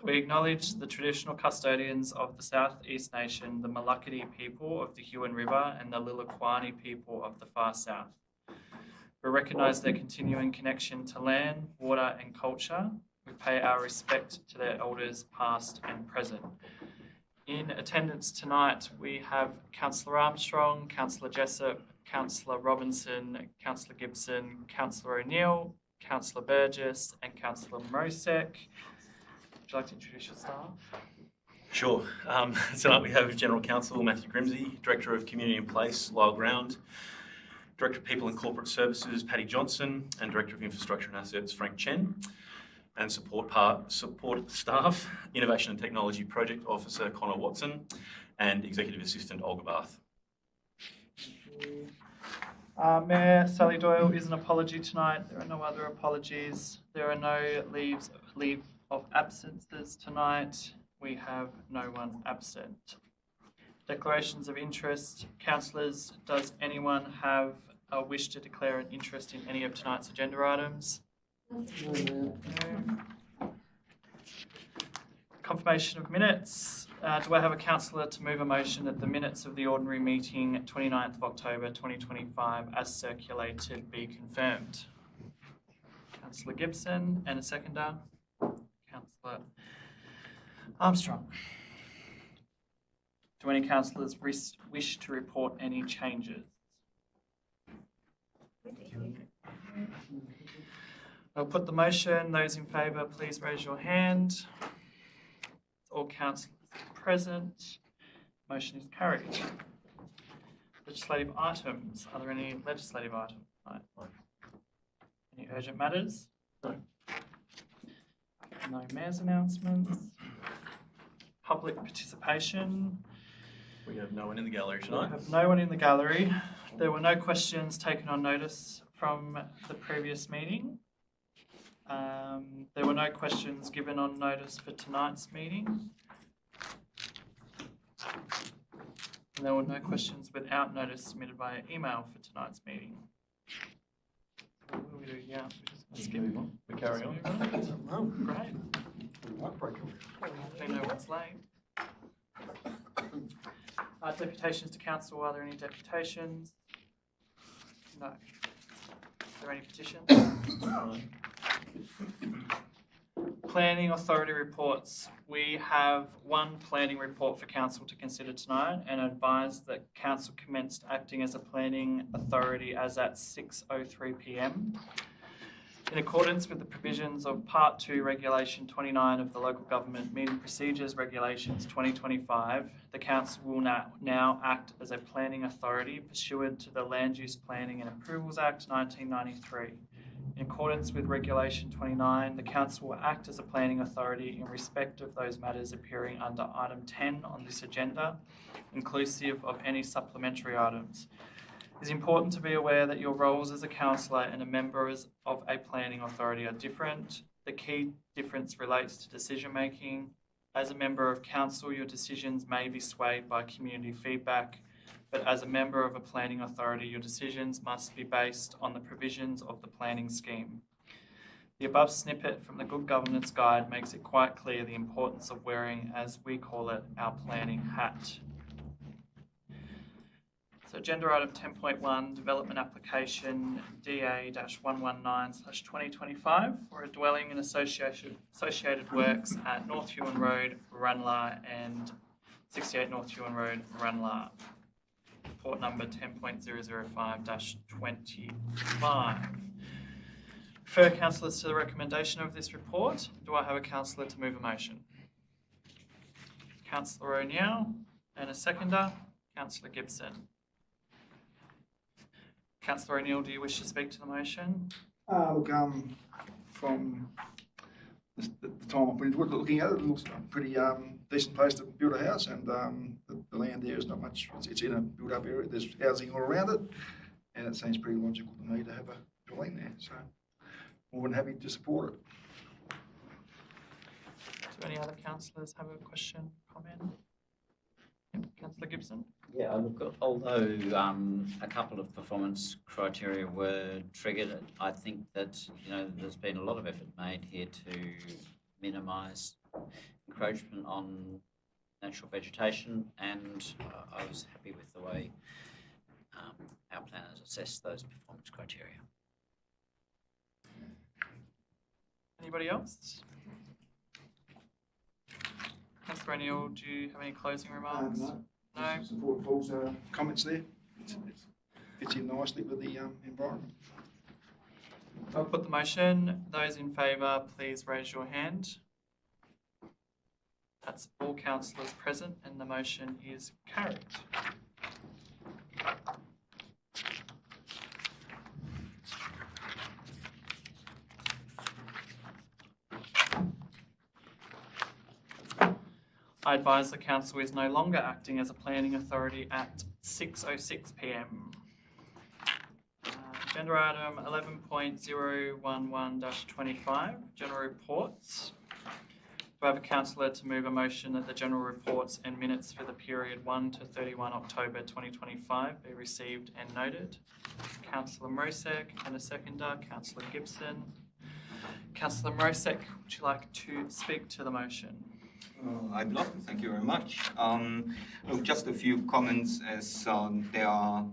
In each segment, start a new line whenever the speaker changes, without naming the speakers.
We acknowledge the traditional custodians of the Southeast Nation, the Malakadi people of the Huon River and the Lilaquani people of the far south. We recognise their continuing connection to land, water and culture. We pay our respect to their elders past and present. In attendance tonight, we have Councillor Armstrong, Councillor Jessup, Councillor Robinson, Councillor Gibson, Councillor O'Neill, Councillor Burgess and Councillor Mrosek. Would you like to introduce your staff?
Sure. Tonight we have General Counsel Matthew Grimsey, Director of Community and Place Lyle Ground, Director of People and Corporate Services Paddy Johnson, and Director of Infrastructure and Assets Frank Chen, and support staff, Innovation and Technology Project Officer Connor Watson, and Executive Assistant Olga Bath.
Mayor Sally Doyle is an apology tonight. There are no other apologies. There are no leave of absences tonight. We have no one absent. Declarations of interest. Councillors, does anyone have a wish to declare an interest in any of tonight's agenda items? No. Confirmation of minutes. Do I have a councillor to move a motion that the minutes of the ordinary meeting 29th of October 2025 as circulated be confirmed? Councillor Gibson and a seconder. Councillor Armstrong. Do any councillors wish to report any changes? I'll put the motion. Those in favour, please raise your hand. All councillors present. Motion is carried. Legislative items. Are there any legislative items? No. Any urgent matters?
No.
No mayor's announcements. Public participation.
We have no one in the gallery tonight.
We have no one in the gallery. There were no questions taken on notice from the previous meeting. There were no questions given on notice for tonight's meeting. And there were no questions without notice submitted via email for tonight's meeting. So what do we do? Yeah, we're just going to skip.
We carry on.
Great. They know what's late. Deputations to council. Are there any deputations? No. Is there any petitions?
No.
Planning authority reports. We have one planning report for council to consider tonight and advise that council commenced acting as a planning authority as at 6:03 p.m. In accordance with the provisions of Part 2 Regulation 29 of the Local Government Meeting Procedures Regulations 2025, the council will now act as a planning authority pursuant to the Land Use Planning and Approvals Act 1993. In accordance with Regulation 29, the Council will act as a planning authority in respect of those matters appearing under item 10 on this agenda, inclusive of any supplementary items. It is important to be aware that your roles as a councillor and a member of a planning authority are different. The key difference relates to decision making. As a member of council, your decisions may be swayed by community feedback, but as a member of a planning authority, your decisions must be based on the provisions of the planning scheme. The above snippet from the Good Governance Guide makes it quite clear the importance of wearing, as we call it, our planning hat. So agenda item 10.1, development application DA-119/2025 for a dwelling and associated works at North Huon Road, Ranelagh and 68 North Huon Road, Ranelagh. Report number 10.005-25. Refer councillors to the recommendation of this report. Do I have a councillor to move a motion? Councillor O'Neill and a seconder, Councillor Gibson. Councillor O'Neill, do you wish to speak to the motion?
Look, from the time I've been looking at it, it looks a pretty decent place to build a house, and the land there is not much. It's in a built-up area. There's housing all around it, and it seems pretty logical to me to have a dwelling there. So, more than happy to support it.
Do any other councillors have a question, comment? Yep, Councillor Gibson.
Yeah, look, although a couple of performance criteria were triggered, I think that there's been a lot of effort made here to minimise encroachment on natural vegetation, and I was happy with the way our planners assessed those performance criteria.
Anybody else? Councillor O'Neill, do you have any closing remarks? No.
Support Paul's comments there. It fits in nicely with the environment.
I'll put the motion. Those in favour, please raise your hand. That's all councillors present and the motion is carried. I advise the council is no longer acting as a planning authority at 6:06 p.m. Agenda item 11.011-25, general reports. Do I have a councillor to move a motion that the general reports and minutes for the period 1 to 31 October 2025 be received and noted? Councillor Mrosek and a seconder, Councillor Gibson. Councillor Mrosek, would you like to speak to the motion?
I'd love to. Thank you very much. Just a few comments, as there are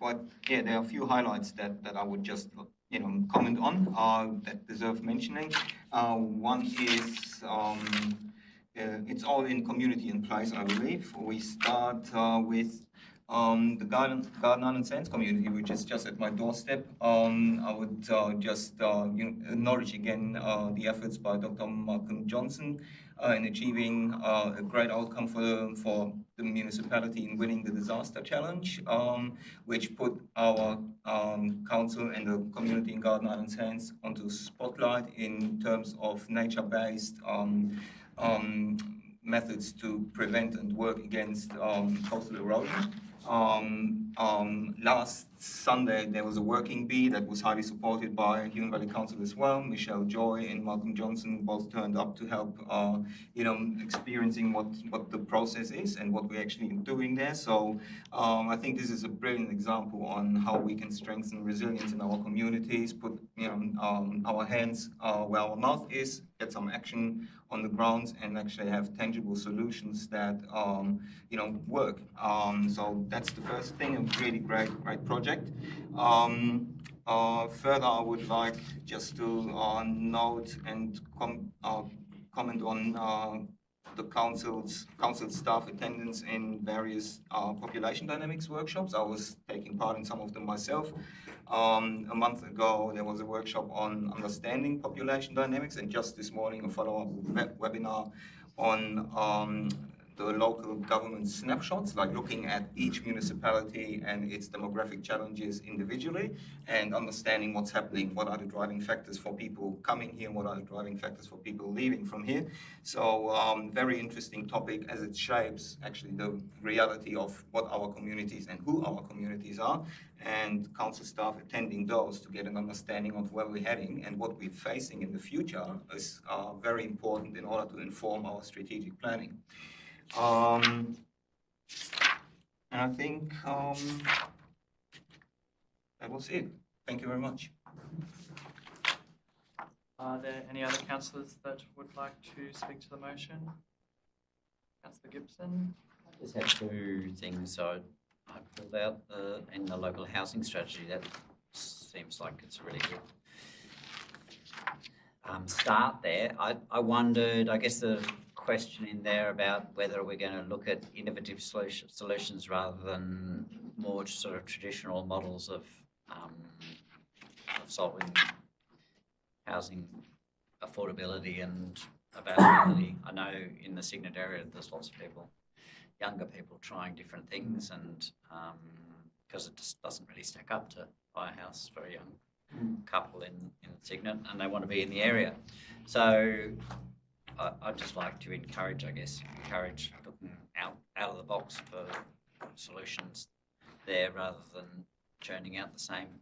a few highlights that I would just comment on that deserve mentioning. One is it's all in community and place, I believe. We start with the Garden Island Sands community, which is just at my doorstep. I would just acknowledge again the efforts by Dr. Malcolm Johnson in achieving a great outcome for the municipality in winning the disaster challenge, which put our council and the community in Garden Island Sands onto spotlight in terms of nature-based methods to prevent and work against coastal erosion. Last Sunday there was a working bee that was highly supported by Huon Valley Council as well. Michelle Joy and Malcolm Johnson both turned up to help, experiencing what the process is and what we're actually doing there. So I think this is a brilliant example on how we can strengthen resilience in our communities, put our hands where our mouth is, get some action on the ground, and actually have tangible solutions that work. So that's the first thing, a really great project. Further, I would like just to note and comment on the council staff attendance in various population dynamics workshops. I was taking part in some of them myself. A month ago, there was a workshop on understanding population dynamics, and just this morning, a follow-up webinar on the local government snapshots, like looking at each municipality and its demographic challenges individually and understanding what's happening, what are the driving factors for people coming here, what are the driving factors for people leaving from here. So very interesting topic, as it shapes actually the reality of what our communities and who our communities are, and council staff attending those to get an understanding of where we're heading and what we're facing in the future is very important in order to inform our strategic planning. And I think that was it. Thank you very much.
Are there any other councillors that would like to speak to the motion? Councillor Gibson?
I just have two things I pulled out in the local housing strategy. That seems like it's a really good start there. I wondered, I guess the question in there about whether we're going to look at innovative solutions rather than more sort of traditional models of solving housing affordability and availability. I know in the Cygnet area there's lots of people, younger people, trying different things, and because it just doesn't really stack up to buy a house for a young couple in Cygnet, and they want to be in the area. So I'd just like to encourage looking out of the box for solutions there rather than churning out the same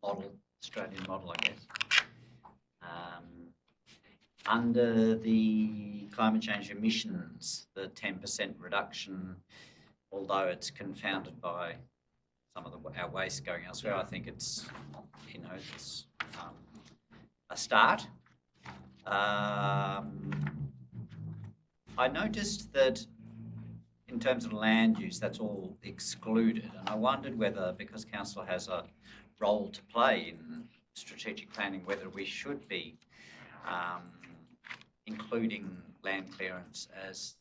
model, Australian model, I guess. Under the climate change emissions, the 10% reduction, although it's confounded by some of our waste going elsewhere, I think it's a start. I noticed that in terms of land use, that's all excluded, and I wondered whether, because council has a role to play in strategic planning, whether we should be including land clearance as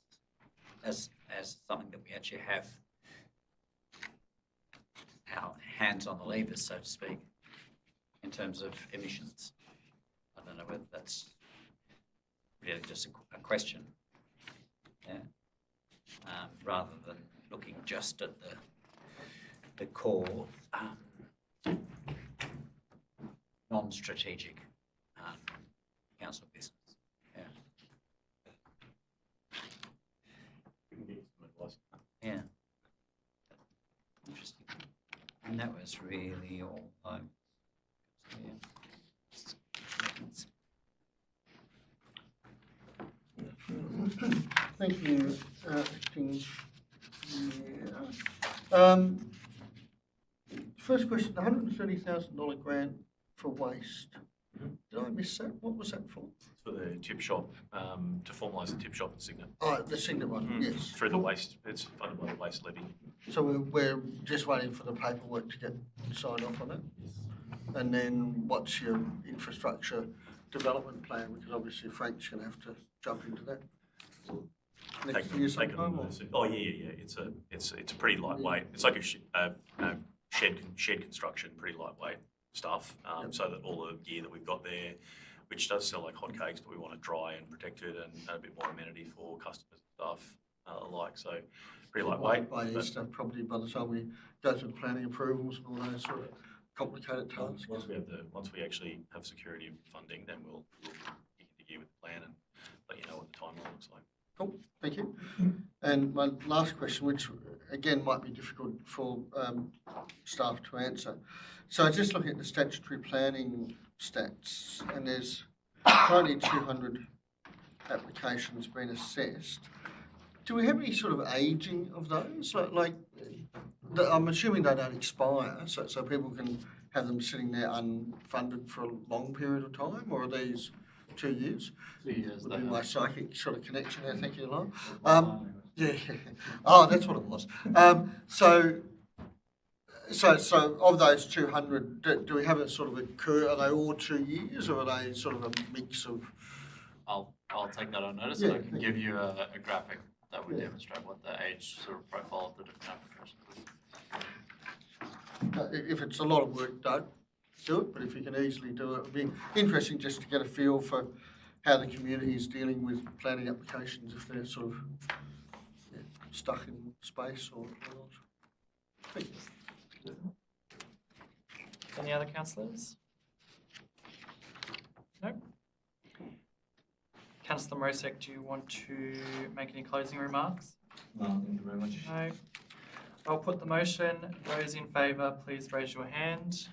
something that we actually have our hands on the levers, so to speak, in terms of emissions. I don't know whether that's really just a question, yeah, rather than looking just at the core non-strategic council business. Yeah. Yeah. Interesting. And that was really all. So, yeah.
Thank you, Acting. First question, the $130,000 grant for waste. Did I miss that? What was that for?
For the tip shop, to formalise the tip shop in Cygnet.
Oh, the Cygnet one, yes.
Through the waste, it's funded by the waste levy.
So we're just waiting for the paperwork to get signed off on it? And then what's your infrastructure development plan? Because obviously Frank's going to have to jump into that. Next year sometime, or?
Oh yeah. It's a pretty lightweight. It's like a shed construction, pretty lightweight stuff. So that all the gear that we've got there, which does sell like hotcakes, but we want it dry and protected and a bit more amenity for customers and staff alike. So pretty lightweight.
By Easter, probably by the time we go through the planning approvals and all those sort of complicated tasks.
Once we actually have security of funding, then we'll kick into gear with the plan and let you know what the timeline looks like.
Cool, thank you. And my last question, which again might be difficult for staff to answer. So just looking at the statutory planning stats, and there's currently 200 applications being assessed. Do we have any sort of ageing of those? I'm assuming they don't expire, so people can have them sitting there unfunded for a long period of time, or are these 2 years?
2 years.
Would be my psychic sort of connection there, thank you, Lon. Yeah. Oh, that's what it was. So of those 200, do we have a sort of are they all 2 years, or are they sort of a mix of?
I'll take that on notice,
Yeah,
and I can
thank
give you a graphic that would
Yeah.
demonstrate what the age sort of profile of the different applications is.
If it's a lot of work, don't do it, but if you can easily do it, it'd be interesting just to get a feel for how the community is dealing with planning applications, if they're sort of stuck in space or not. Thank you.
Any other councillors? No? Councillor Mosek, do you want to make any closing remarks?
No, thank you very much.
No. I'll put the motion. Those in favour, please raise your hand.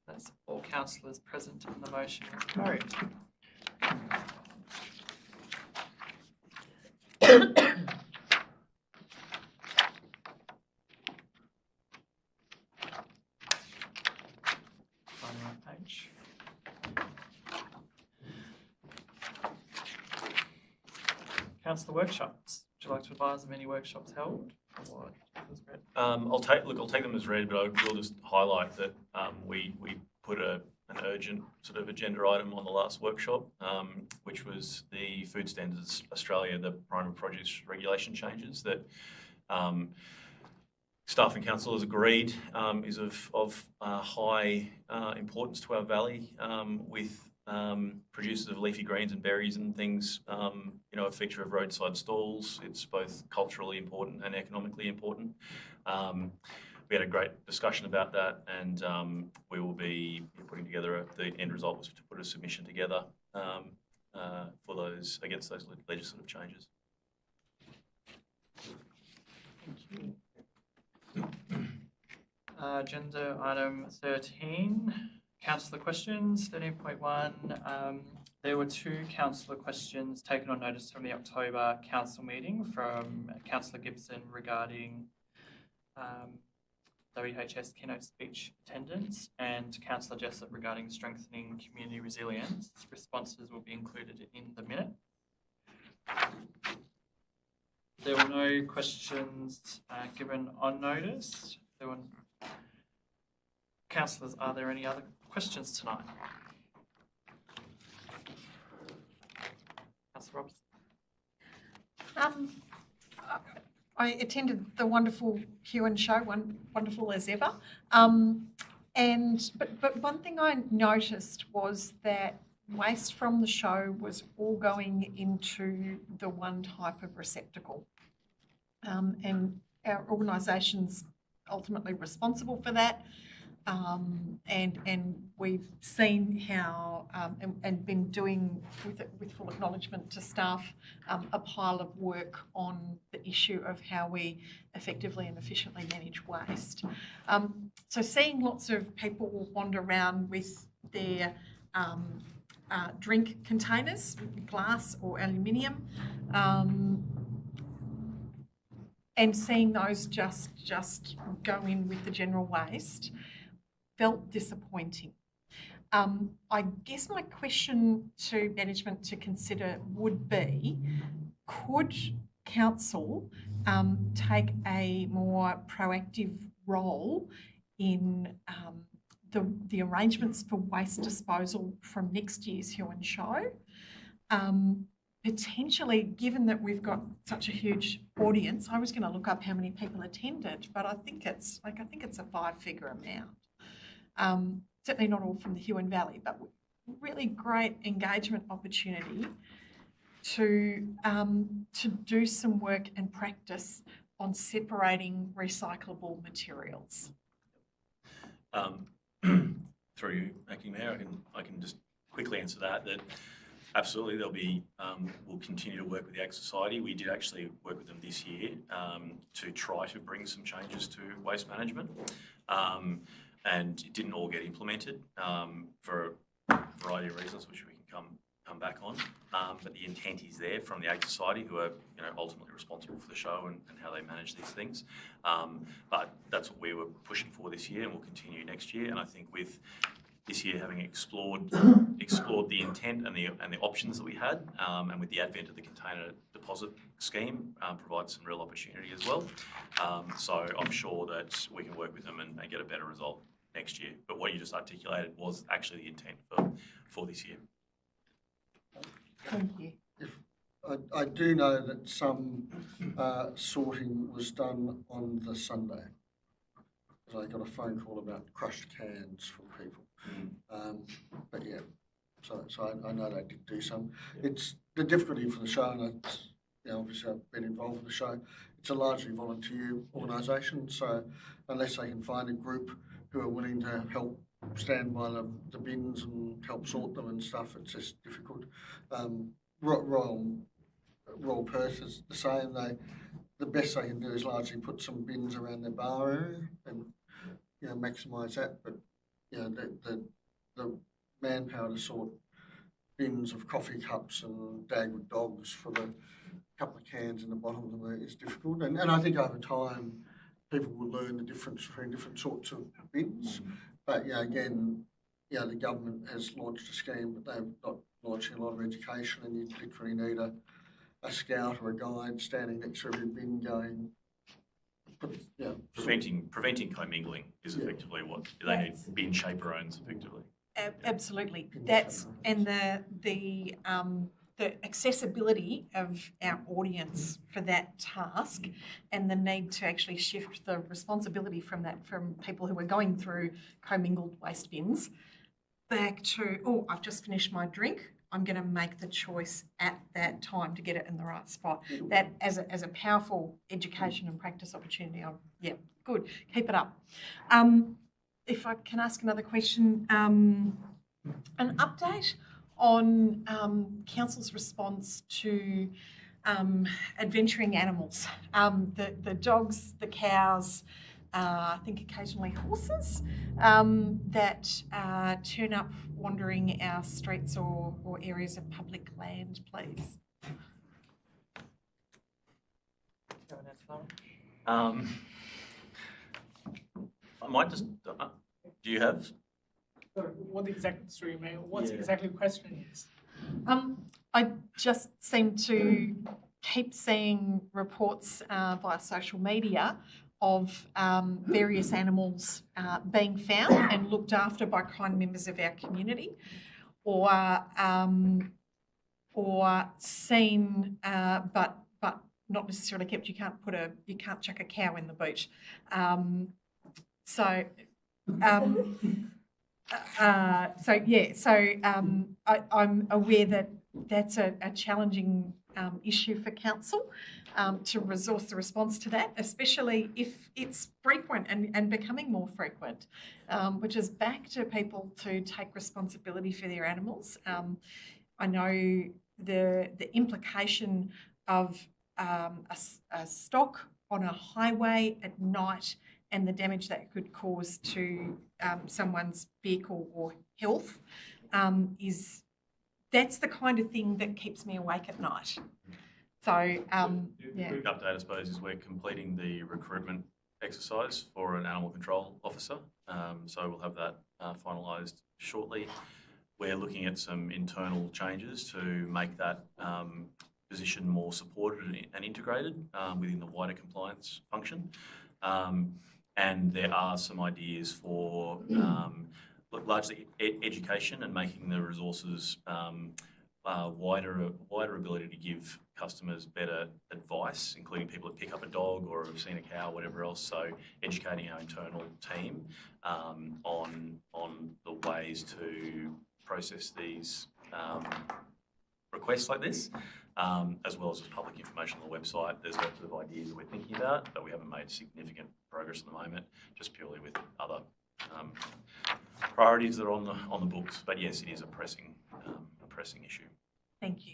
That's all councillors present and the motion is carried. Final page. Councillor workshops. Would you like to advise of any workshops held? Or was read?
I'll take them as read, but I will just highlight that we put an urgent sort of agenda item on the last workshop, which was the Food Standards Australia, the primary produce regulation changes that staff and council has agreed is of high importance to our valley, with producers of leafy greens and berries and things, a feature of roadside stalls. It's both culturally important and economically important. We had a great discussion about that, and we will be putting together the end result was to put a submission together for those against those legislative changes.
Agenda item 13, councillor questions. 13.1, there were 2 councillor questions taken on notice from the October council meeting from councillor Gibson regarding WHS keynote speech attendance, and Councillor Jessup regarding strengthening community resilience. Responses will be included in the minute. There were no questions given on notice. Councillors, are there any other questions tonight? Councillor Robertson.
I attended the wonderful Huon show, wonderful as ever. But one thing I noticed was that waste from the show was all going into the one type of receptacle. And our organisation's ultimately responsible for that. And we've seen how, and been doing, with full acknowledgement to staff, a pile of work on the issue of how we effectively and efficiently manage waste. So seeing lots of people wander around with their drink containers, glass or aluminium, and seeing those just go in with the general waste felt disappointing. I guess my question to management to consider would be, could council take a more proactive role in the arrangements for waste disposal from next year's Huon show? Potentially, given that we've got such a huge audience, I was going to look up how many people attended, but I think it's a 5-figure amount. Certainly not all from the Huon Valley, but really great engagement opportunity to do some work and practice on separating recyclable materials.
Through you, Acting Mayor, I can just quickly answer that absolutely there'll be, we'll continue to work with the Ag Society. We did actually work with them this year to try to bring some changes to waste management, and it didn't all get implemented for a variety of reasons, which we can come back on. But the intent is there from the Ag Society, who are ultimately responsible for the show and how they manage these things. But that's what we were pushing for this year, and we'll continue next year. And I think with this year having explored the intent and the options that we had, and with the advent of the container deposit scheme, provides some real opportunity as well. So I'm sure that we can work with them and get a better result next year. But what you just articulated was actually the intent for this year.
Thank you.
I do know that some sorting was done on the Sunday. I got a phone call about crushed cans from people. But yeah, so I know they did do some. It's the difficulty for the show, and obviously I've been involved in the show. It's a largely volunteer organisation, so unless they can find a group who are willing to help stand by the bins and help sort them and stuff, it's just difficult. Royal Perth is the same. The best they can do is largely put some bins around their bar area and maximise that. But the manpower to sort bins of coffee cups and Dagwood dogs for the couple of cans in the bottom of them is difficult. And I think over time people will learn the difference between different sorts of bins. But again, the government has launched a scheme, but they've not launching a lot of education, and you literally need a scout or a guide standing next to every bin going.
Preventing commingling is effectively what they need. Bin chaperones, effectively.
Absolutely. That's and the accessibility of our audience for that task, and the need to actually shift the responsibility from people who are going through commingled waste bins back to, I've just finished my drink, I'm going to make the choice at that time to get it in the right spot. That as a powerful education and practice opportunity. Good. Keep it up. If I can ask another question, an update on council's response to adventuring animals, the dogs, the cows, I think occasionally horses that turn up wandering our streets or areas of public land, please.
I might just, do you have?
So what exactly, through email, what's
Yeah.
exactly the question is?
I just seem to keep seeing reports via social media of various animals being found and looked after by kind members of our community, or seen but not necessarily kept. You can't chuck a cow in the boot. I'm aware that that's a challenging issue for council to resource the response to that, especially if it's frequent and becoming more frequent, which is back to people to take responsibility for their animals. I know the implication of a stock on a highway at night and the damage that could cause to someone's vehicle or health that's the kind of thing that keeps me awake at night. So,
The quick update, I suppose, is we're completing the recruitment exercise for an animal control officer. So we'll have that finalised shortly. We're looking at some internal changes to make that position more supported and integrated within the wider compliance function. And there are some ideas for largely education and making the resources wider ability to give customers better advice, including people that pick up a dog or have seen a cow, whatever else. So educating our internal team on the ways to process these requests like this, as well as just public information on the website. There's lots of ideas that we're thinking about, but we haven't made significant progress at the moment, just purely with other priorities that are on the books. But yes, it is a pressing issue.
thank you.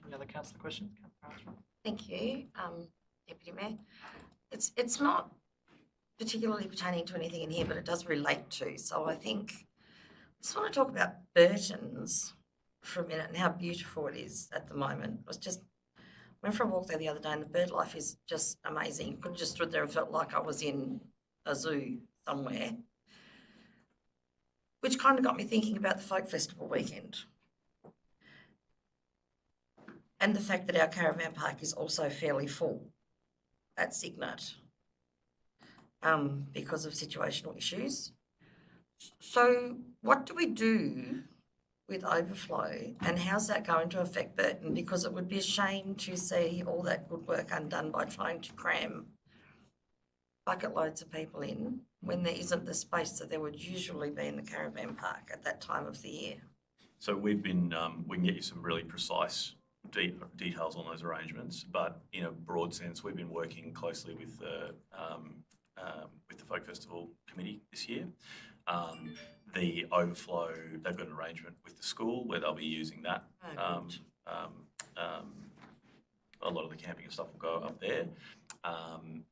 Any other councillor questions?
Thank you, Deputy Mayor. It's not particularly pertaining to anything in here, but it does relate to. So I think I just want to talk about Burton's for a minute and how beautiful it is at the moment. Went for a walk there the other day and the bird life is just amazing. You could have just stood there and felt like I was in a zoo somewhere. Which kind of got me thinking about the Folk Festival weekend. And the fact that our caravan park is also fairly full at Cygnet because of situational issues. So what do we do with overflow and how's that going to affect Burton? Because it would be a shame to see all that good work undone by trying to cram bucket loads of people in when there isn't the space that there would usually be in the caravan park at that time of the year.
So we've been, we can get you some really precise details on those arrangements, but in a broad sense, we've been working closely with the Folk Festival Committee this year. The overflow, they've got an arrangement with the school where they'll be using that. A lot of the camping and stuff will go up there,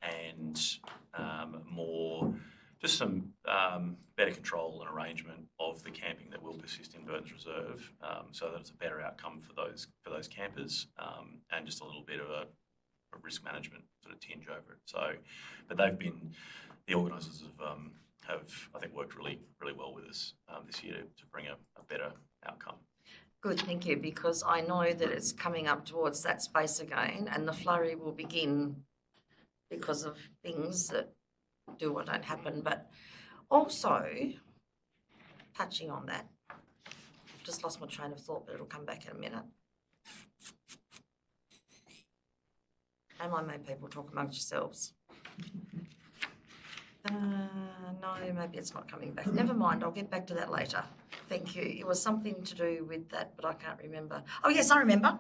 and more just some better control and arrangement of the camping that will persist in Burton's Reserve, so that it's a better outcome for those campers, and just a little bit of a risk management sort of tinge over it. So, but the organisers have I think worked really well with us this year to bring a better outcome.
Good, thank you, because I know that it's coming up towards that space again and the flurry will begin because of things that do or don't happen. But also, touching on that, I've just lost my train of thought, but it'll come back in a minute. And I made people talk amongst yourselves. No, maybe it's not coming back. Never mind, I'll get back to that later. Thank you. It was something to do with that, but I can't remember. Oh, yes, I remember.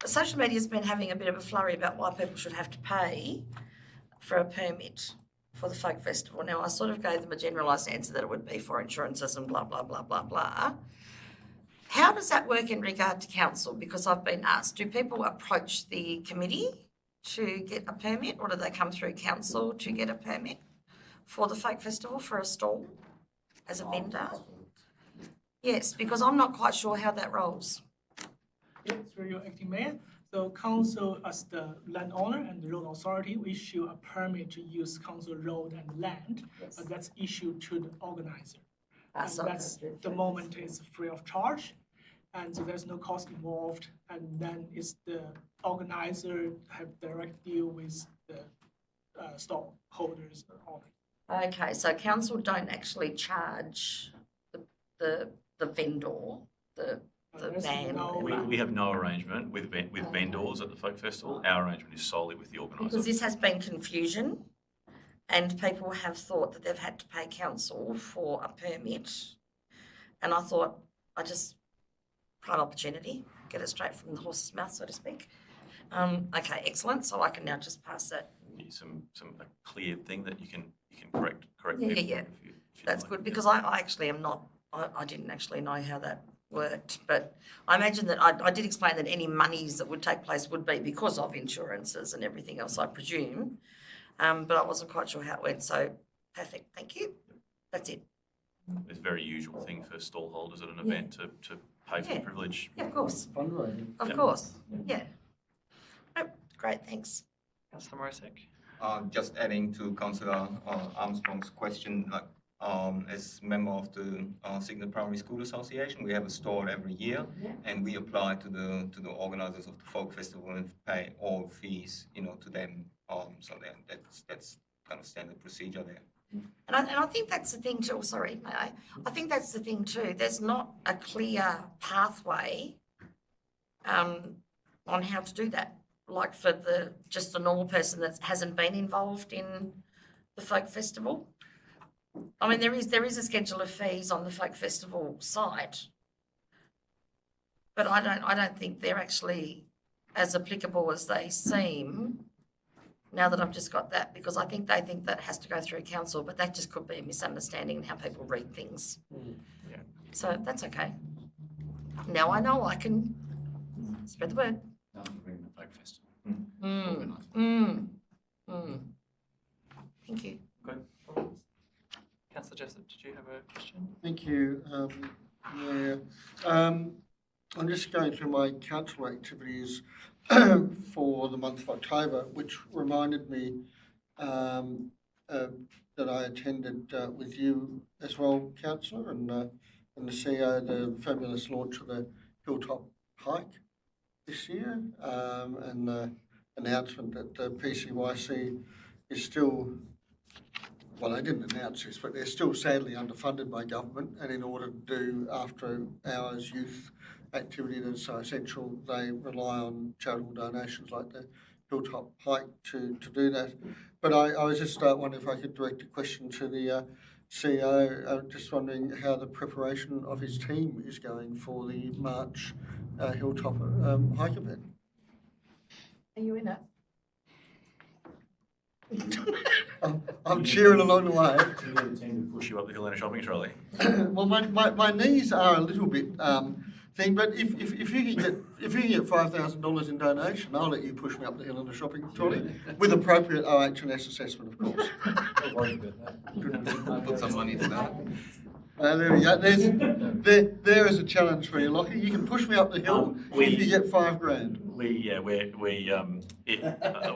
Social media's been having a bit of a flurry about why people should have to pay for a permit for the Folk Festival. Now, I sort of gave them a generalised answer that it would be for insurances and blah, blah, blah, blah, blah. How does that work in regard to council? Because I've been asked, do people approach the committee to get a permit, or do they come through council to get a permit for the Folk Festival for a stall as a vendor? Yes, because I'm not quite sure how that rolls.
Yeah, through your acting mayor. So council, as the landowner and the road authority, we issue a permit to use council road and land, but that's issued to the organizer. And
So
that's, the moment is free of charge, and so there's no cost involved, and then it's the organizer have direct deal with the stall holders and all that.
Okay, so council don't actually charge the vendor, the
There's
van.
no-
We have no arrangement with vendors at the folk festival. Our arrangement is solely with the organiser.
Because this has been confusion, and people have thought that they've had to pay council for a permit. And I thought, prime opportunity, get it straight from the horse's mouth, so to speak. Okay, excellent, so I can now just pass that.
A clear thing that you can correct
Yeah,
people.
yeah.
if you'd
That's
like.
good, because I actually am not, I didn't actually know how that worked, but I imagine that, I did explain that any monies that would take place would be because of insurances and everything else, I presume. But I wasn't quite sure how it went, so perfect, thank you. That's it.
It's a very usual thing for stall holders at an event to pay for the
Yeah.
privilege.
Yeah, of course,
Fundraising.
of
Yeah.
course, yeah. Nope, great, thanks.
Councillor Morisic.
Just adding to Councillor Armstrong's question, like, as member of the Signet Primary School Association, we have a stall every year, and we apply to the organisers of the folk festival and pay all fees, to them. So then that's kind of standard procedure there.
And I think that's the thing too, sorry, may I? I think that's the thing too, there's not a clear pathway on how to do that. Like for just the normal person that hasn't been involved in the folk festival. I mean, there is a schedule of fees on the folk festival site. But I don't think they're actually as applicable as they seem, now that I've just got that, because I think they think that has to go through council, but that just could be a misunderstanding in how people read things.
Yeah.
So that's okay. Now I know I can spread the word.
Folk festival.
Thank you.
Councillor Jessup, did you have a question?
Thank you, Mayor. I'm just going through my council activities for the month of October, which reminded me that I attended with you as well, councillor, and the CEO, the fabulous launch of the Hilltop Hike this year, and the announcement that the PCYC is still, well, they didn't announce this, but they're still sadly underfunded by government, and in order to do after hours youth activity that's so essential, they rely on charitable donations like the Hilltop Hike to do that. But I was just wondering if I could direct a question to the CEO, just wondering how the preparation of his team is going for the March Hilltop Hike event.
Are you in it?
I'm cheering along the way.
Push you up the hill in a shopping trolley.
Well, my knees are a little bit thing, but if you can get $5,000 in donation, I'll let you push me up the hill in a shopping trolley with appropriate OH&S assessment, of course.
Put some money into that.
There we go. There is a challenge for you, Lockie. You can push me up the hill if you get $5,000.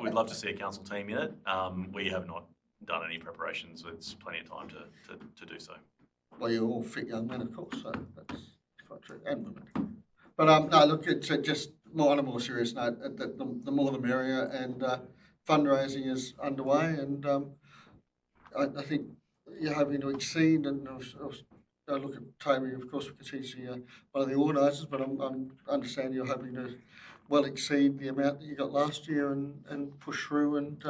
We'd love to see a council team in it. We have not done any preparations. It's plenty of time to do so.
Well, you're all fit young men, of course, so that's quite true, and women. But no, look, it's just more on a more serious note. The more the merrier, and fundraising is underway, and I think you're hoping to exceed. And I look at Toby, of course, because he's one of the organisers, but I'm understand you're hoping to well exceed the amount that you got last year, and push through and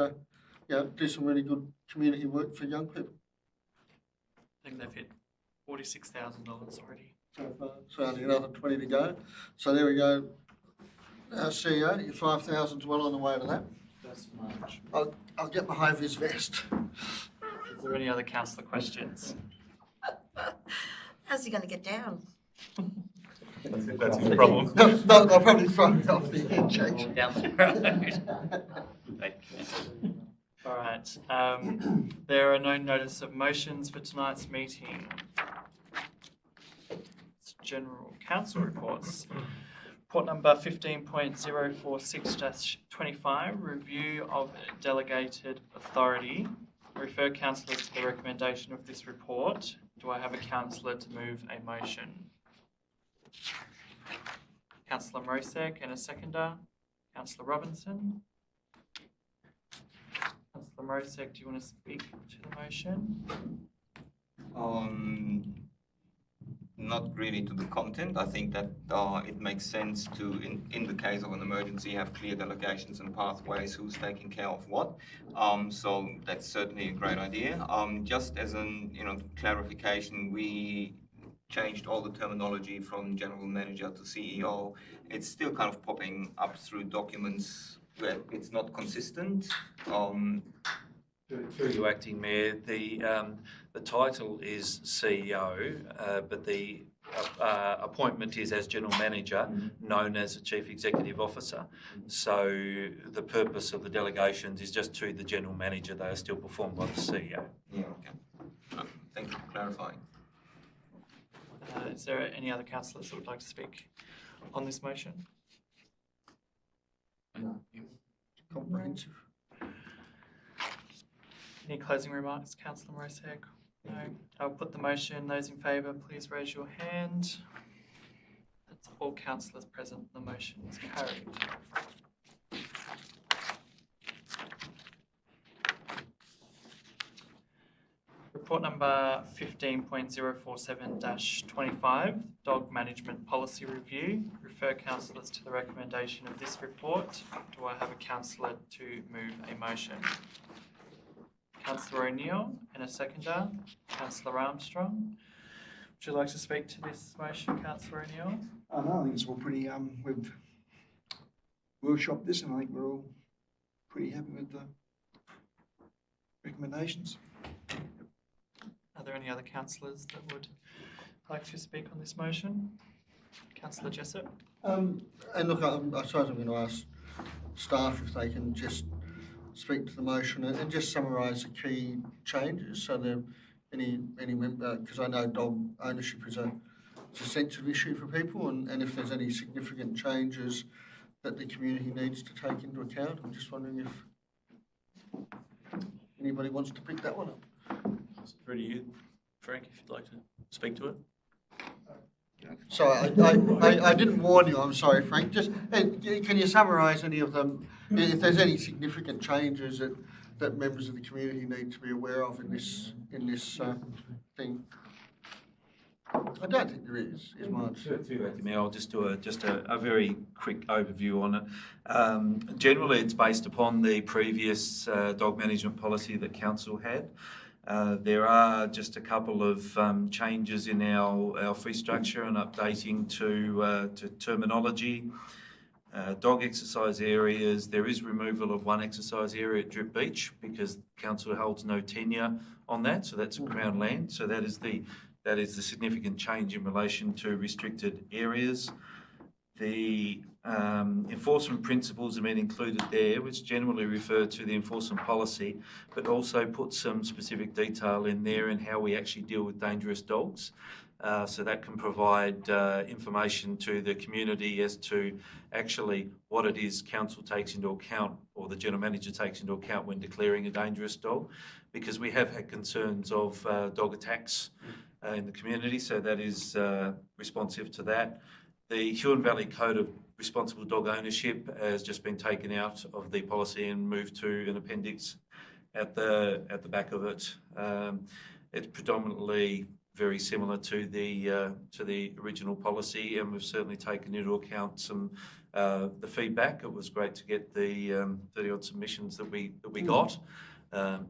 do some really good community work for young people.
I think they've hit $46,000 already.
So far, so only another 20 to go. So there we go. Our CEO, your 5,000's well on the way to that.
That's March.
I'll get my high-vis vest.
Is there any other councillor questions?
How's he going to get down?
That's his problem.
No, they'll probably throw me off the interchange.
Down the road.
All right. There are no notice of motions for tonight's meeting. It's general council reports. Report number 15.046-25, review of delegated authority. Refer councillors to the recommendation of this report. Do I have a councillor to move a motion? Councillor Morosek and a seconder. Councillor Robinson. Councillor Morosek, do you want to speak to the motion?
Not really to the content. I think that it makes sense to, in the case of an emergency, have clear delegations and pathways, who's taking care of what. So that's certainly a great idea. Just as an clarification, we changed all the terminology from general manager to CEO. It's still kind of popping up through documents where it's not consistent.
Through you, Acting Mayor, the title is CEO, but the appointment is as General Manager, known as the Chief Executive Officer. So the purpose of the delegations is just to the General Manager. They are still performed by the CEO.
Yeah, okay. Thank you for clarifying.
Is there any other councillors that would like to speak on this motion?
Comprehensive.
Any closing remarks, Councillor Morosek? No. I'll put the motion. Those in favour, please raise your hand. That's all councillors present. The motion is carried. Report number 15.047-25, Dog Management Policy Review. Refer councillors to the recommendation of this report. Do I have a councillor to move a motion? Councillor O'Neill and a seconder. Councillor Armstrong. Would you like to speak to this motion, Councillor O'Neill?
No, I think it's all pretty, we've workshopped this and I think we're all pretty happy with the recommendations.
Are there any other councillors that would like to speak on this motion? Councillor Jessup?
And look, I suppose I'm going to ask staff if they can just speak to the motion and just summarise the key changes. So there any member, because I know dog ownership is a sensitive issue for people, and if there's any significant changes that the community needs to take into account. I'm just wondering if anybody wants to pick that one up.
Through to you, Frank, if you'd like to speak to it.
Sorry, I didn't warn you. I'm sorry, Frank. Just can you summarise any of them? If there's any significant changes that members of the community need to be aware of in this thing. I don't think there is my answer.
I'll just do a very quick overview on it. Generally, it's based upon the previous dog management policy that Council had. There are just a couple of changes in our fee structure and updating to terminology. Dog exercise areas, there is removal of one exercise area at Drip Beach because Council holds no tenure on that, so that's a Crown land. So that is the significant change in relation to restricted areas. The enforcement principles have been included there, which generally refer to the enforcement policy, but also put some specific detail in there in how we actually deal with dangerous dogs. So that can provide information to the community as to actually what it is Council takes into account or the General Manager takes into account when declaring a dangerous dog, because we have had concerns of dog attacks in the community, so that is responsive to that. The Huon Valley Code of Responsible Dog Ownership has just been taken out of the policy and moved to an appendix at the back of it. It's predominantly very similar to the original policy, and we've certainly taken into account some the feedback. It was great to get the 30-odd submissions that we got.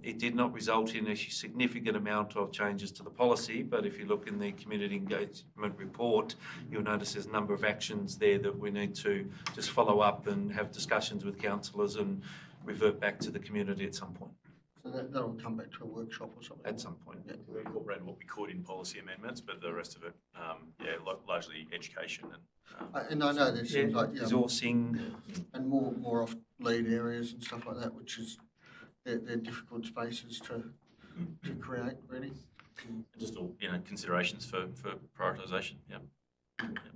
It did not result in a significant amount of changes to the policy, but if you look in the community engagement report, you'll notice there's a number of actions there that we need to just follow up and have discussions with councillors and revert back to the community at some point.
So that'll come back to a workshop or something?
At some point.
Yeah.
We incorporated what we could in policy amendments, but the rest of it, largely education
And I know there seems like
resourcing
and more off lead areas and stuff like that, which is they're difficult spaces to create, really.
just all considerations for prioritisation. Yeah.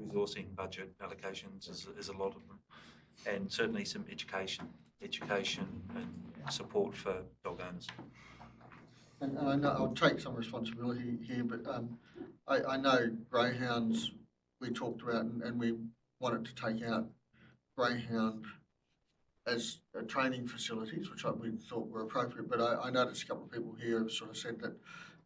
resourcing budget allocations is a lot of them. And certainly some education and support for dog owners.
And I know I'll take some responsibility here, but I know greyhounds we talked about and we wanted to take out greyhound as training facilities, which we thought were appropriate. But I noticed a couple of people here have sort of said that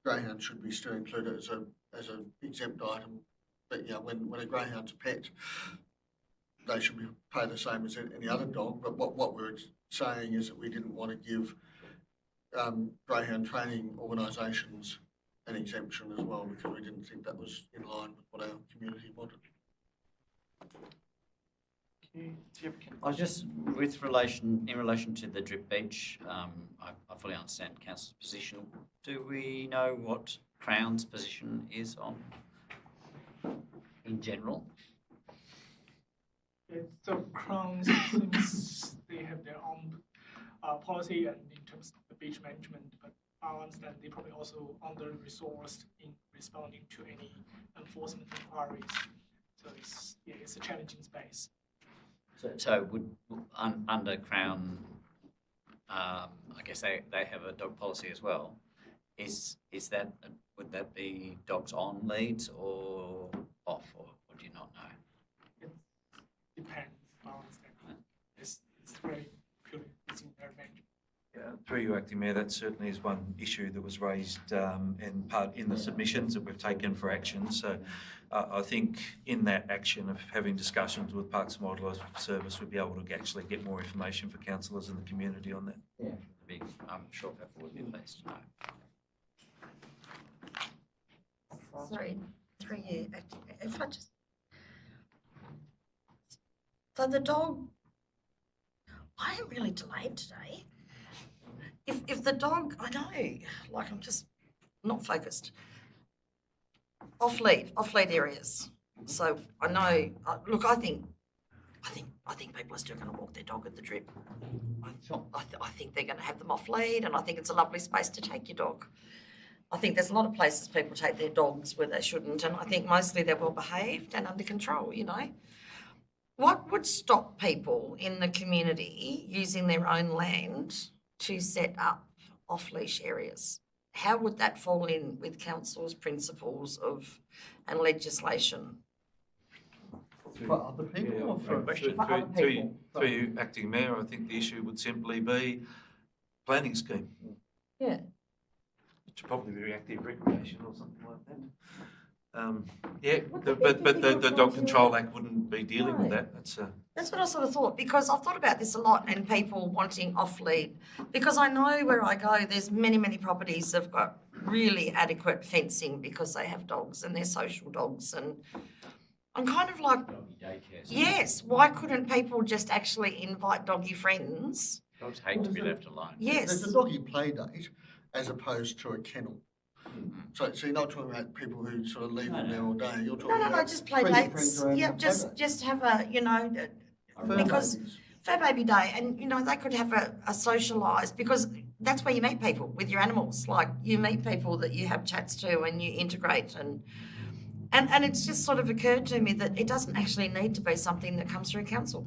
greyhound should be still included as a exempt item. But when a greyhound's a pet, they should be paid the same as any other dog. But what we're saying is that we didn't want to give greyhound training organisations an exemption as well, because we didn't think that was in line with what our community wanted.
Do you have
I was just in relation to the drip beach. I fully understand council's position. Do we know what Crown's position is on in general?
So Crown seems they have their own policy and in terms of the beach management, but I understand they probably also under-resourced in responding to any enforcement inquiries. So it's a challenging space.
So would under Crown, I guess they have a dog policy as well. Is that would that be dogs on leads or off, or do you not know?
It depends, I understand. It's very purely within their range.
Yeah, through you, Acting Mayor, that certainly is one issue that was raised in the submissions that we've taken for action. So I think in that action of having discussions with Parks and Wildlife Service, we'll be able to actually get more information for councillors in the community on that.
Yeah, I'm sure that would be pleased to know.
Sorry, if I just. So the dog, I am really delayed today. If the dog, I know, like I'm just not focused. Off lead areas. So I know, look, I think people are still going to walk their dog at the drip. I think they're going to have them off lead, and I think it's a lovely space to take your dog. I think there's a lot of places people take their dogs where they shouldn't, and I think mostly they're well behaved and under control, you know. What would stop people in the community using their own land to set up off-leash areas? How would that fall in with council's principles and legislation?
For other people or for
question.
For other people.
Through you, Acting Mayor, I think the issue would simply be planning scheme.
Yeah.
Which would probably be reactive recreation or something like that. But the Dog Control Act wouldn't be dealing with that.
That's what I sort of thought, because I've thought about this a lot and people wanting off-lead. Because I know where I go, there's many properties that have got really adequate fencing because they have dogs and they're social dogs. And I'm kind of like, yes, why couldn't people just actually invite doggy friends?
Dogs hate to be left alone.
Yes.
There's a doggy play date as opposed to a kennel. So you're not talking about people who sort of leave them there all day. You're talking about
just play
bringing
dates.
friends around
Yeah,
and play dates.
just have a, you know, because Fur Baby Day, and you know they could have a socialised, because that's where you meet people with your animals. Like you meet people that you have chats to and you integrate, and it's just sort of occurred to me that it doesn't actually need to be something that comes through council,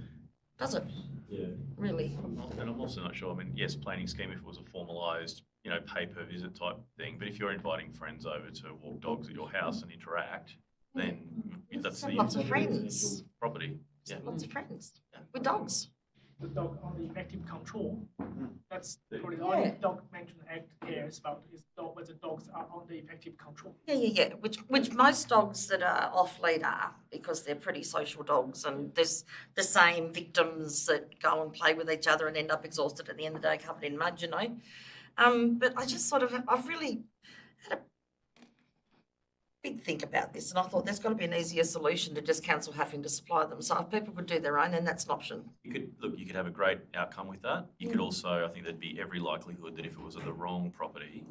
does it?
Yeah.
Really?
And I'm also not sure, I mean, yes, planning scheme if it was a formalised, you know, pay per visit type thing, but if you're inviting friends over to walk dogs at your house and interact, then that's the
Lots of friends.
property. Yeah.
Lots of friends with dogs.
The dog on the effective control, that's probably the only dog management act cares about is whether dogs are on the effective control.
Yeah. Which most dogs that are off lead are, because they're pretty social dogs, and there's the same victims that go and play with each other and end up exhausted at the end of the day, covered in mud, you know. But I just sort of, I've really had a big think about this, and I thought there's got to be an easier solution to just council having to supply them. So if people could do their own, then that's an option.
You could have a great outcome with that. You could also, I think there'd be every likelihood that if it was at the wrong property,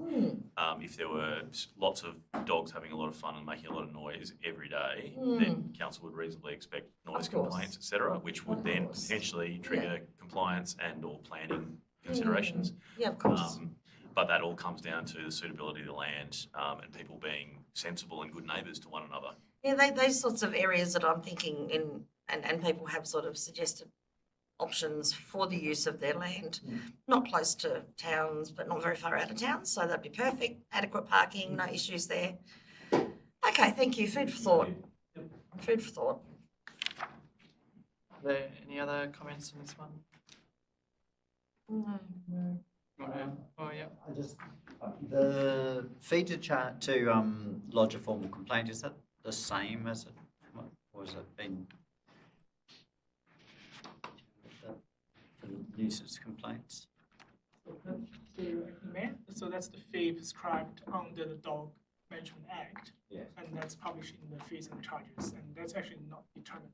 if there were lots of dogs having a lot of fun and making a lot of noise every day, then council would reasonably expect noise complaints, etc., which would then potentially trigger compliance and or planning considerations.
Yeah, of course.
But that all comes down to the suitability of the land and people being sensible and good neighbours to one another.
Yeah, those sorts of areas that I'm thinking in, and people have sort of suggested options for the use of their land, not close to towns, but not very far out of town, so that'd be perfect. Adequate parking, no issues there. Okay, thank you. Food for thought. Food for thought.
Are there any other comments on this one? No. Oh, yeah.
I just, the fee to lodge a formal complaint, is that the same as it, or has it been for nuisance complaints?
So that's the fee prescribed under the Dog Management Act.
Yes.
And that's published in the fees and charges, and that's actually not determined.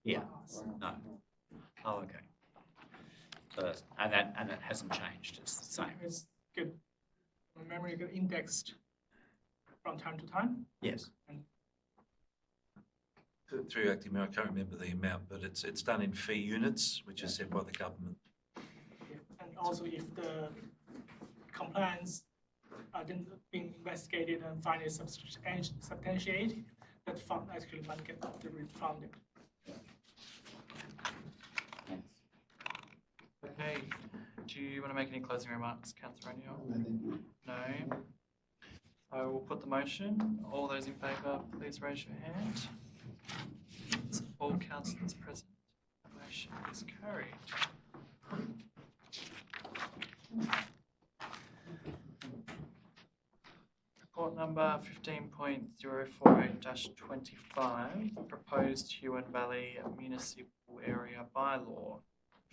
Yeah,
by us.
no. Oh, okay. So that's, and it hasn't changed, it's the same.
It's good. My memory get indexed from time to time.
Yes.
Through acting mayor, I can't remember the amount, but it's done in fee units, which is set by the government.
And also if the complaints are then being investigated and finally substantiated, that fund actually might get refunded.
Okay, do you want to make any closing remarks, Councillor O'Neill? No. I will put the motion. All those in favour, please raise your hand. It's all councillors present. The motion is carried. Report number 15.048-25, proposed Huon Valley Municipal Area Bylaw.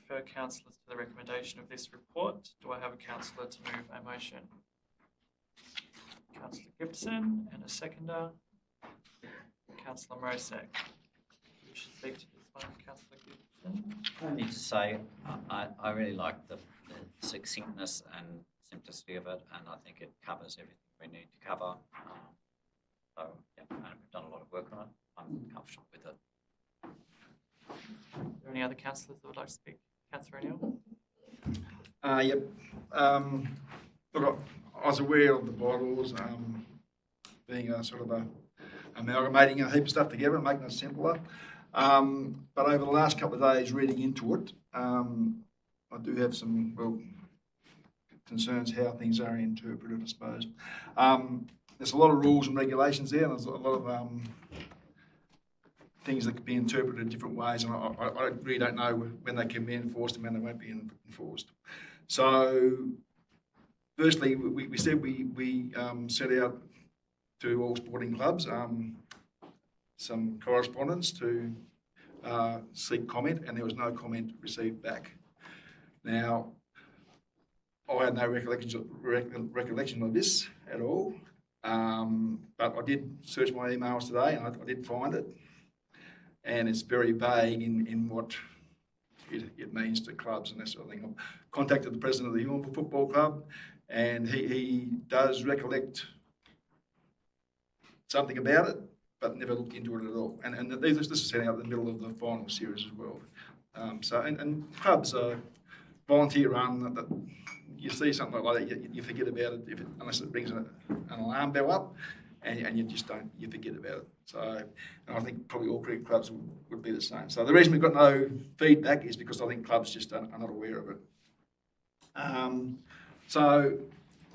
Refer councillors to the recommendation of this report. Do I have a councillor to move a motion? Councillor Gibson and a seconder. Councillor Mosek. You should speak to this one, Councillor Gibson.
I need to say, I really like the succinctness and simplicity of it, and I think it covers everything we need to cover. So, yeah, and we've done a lot of work on it. I'm comfortable with it.
Are there any other councillors that would like to speak? Councillor O'Neill?
Yep. Look, I was aware of the bylaws being a sort of amalgamating a heap of stuff together and making it simpler. But over the last couple of days reading into it, I do have some, concerns how things are interpreted, I suppose. There's a lot of rules and regulations there, and there's a lot of things that could be interpreted different ways, and I really don't know when they can be enforced and when they won't be enforced. So, firstly, we said we set out to all sporting clubs some correspondence to seek comment, and there was no comment received back. Now, I had no recollection of this at all, but I did search my emails today and I did find it. And it's very vague in what it means to clubs and that sort of thing. I've contacted the president of the Huon Football Club, and he does recollect something about it, but never looked into it at all. And this is setting out in the middle of the final series as well. And clubs are volunteer run. That you see something like that, you forget about it, unless it brings an alarm bell up, and you just don't, you forget about it. So, and I think probably all cricket clubs would be the same. So the reason we've got no feedback is because I think clubs just are not aware of it. So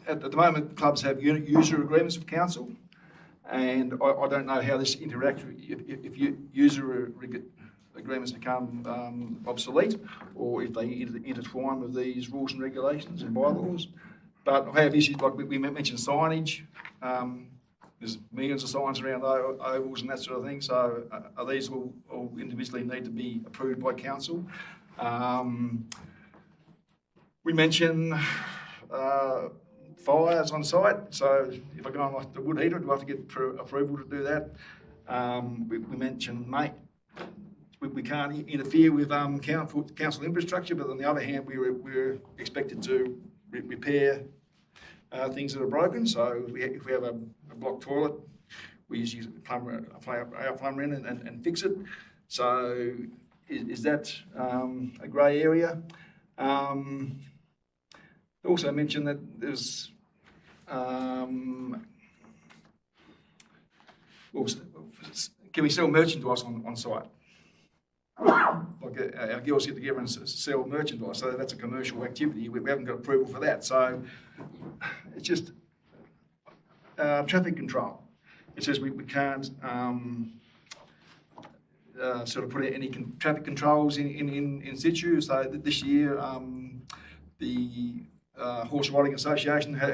at the moment, clubs have user agreements with council, and I don't know how this interacts if user agreements become obsolete, or if they intertwine with these rules and regulations and bylaws. But I have issues like we mentioned signage. There's millions of signs around ovals and that sort of thing. So these all individually need to be approved by council. We mentioned fires on site. So if I go on like the wood heater, do I have to get approval to do that? We mentioned we can't interfere with council infrastructure, but on the other hand, we're expected to repair things that are broken. So if we have a blocked toilet, we usually our plumber in and fix it. So is that a grey area? Also mentioned that there's can we sell merchandise on site? Like our girls get together and sell merchandise, so that's a commercial activity. We haven't got approval for that, so it's just traffic control. It says we can't sort of put any traffic controls in situ. So this year, the Horse Riding Association had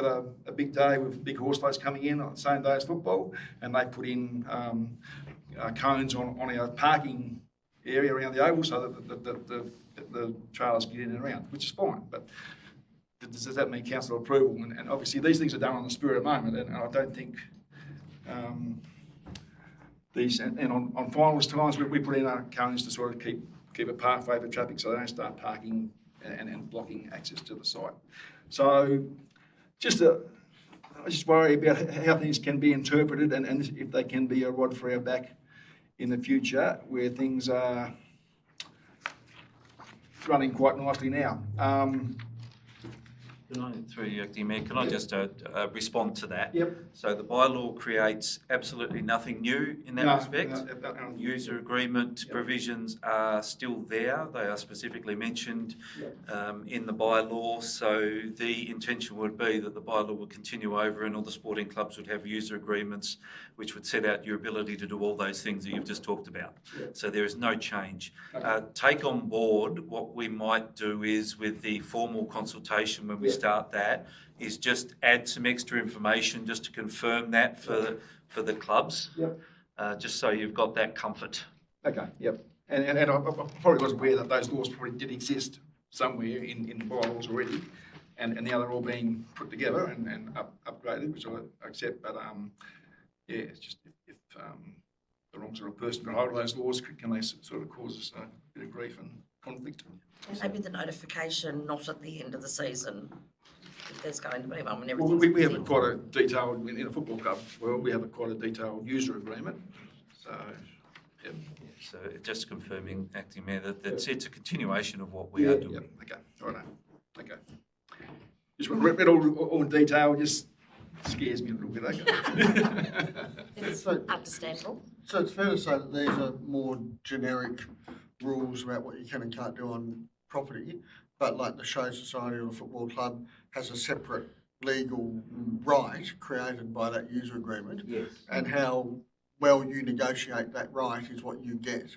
a big day with big horse floats coming in on the same day as football, and they put in cones on our parking area around the oval so that the trailers get in and around, which is fine. But does that mean council approval? And obviously these things are done on the spur of the moment, and I don't think these, and on finalist times, we put in our cones to sort of keep a pathway for traffic so they don't start parking and blocking access to the site. So I just worry about how things can be interpreted and if they can be a rod for our back in the future where things are running quite nicely now.
Through you, Acting Mayor, can I just respond to that?
Yep.
So the bylaw creates absolutely nothing new in that respect. User agreement provisions are still there. They are specifically mentioned in the bylaw. So the intention would be that the bylaw would continue over and all the sporting clubs would have user agreements which would set out your ability to do all those things that you've just talked about. So there is no change. Take on board what we might do is with the formal consultation when we start that is just add some extra information just to confirm that for the clubs, just so you've got that comfort.
Okay, yep. And I probably was aware that those laws probably did exist somewhere in the bylaws already, and now they're all being put together and upgraded, which I accept. But it's just if the wrong sort of person can hold those laws, can they sort of cause us a bit of grief and conflict?
Maybe the notification not at the end of the season, if there's going to be one when
Well,
everything's.
we have quite a detailed, in a football club, well, we have quite a detailed user agreement. So, yeah.
So just confirming, Acting Mayor, that it's a continuation of what we are doing.
Yep, okay, all right, okay. Just want to read all in detail, just scares me a little bit, okay?
It's
So-
understandable.
So it's fair to say that these are more generic rules about what you can and can't do on property, but like the Show Society or the football club has a separate legal right created by that user agreement.
Yes.
And how well you negotiate that right is what you get.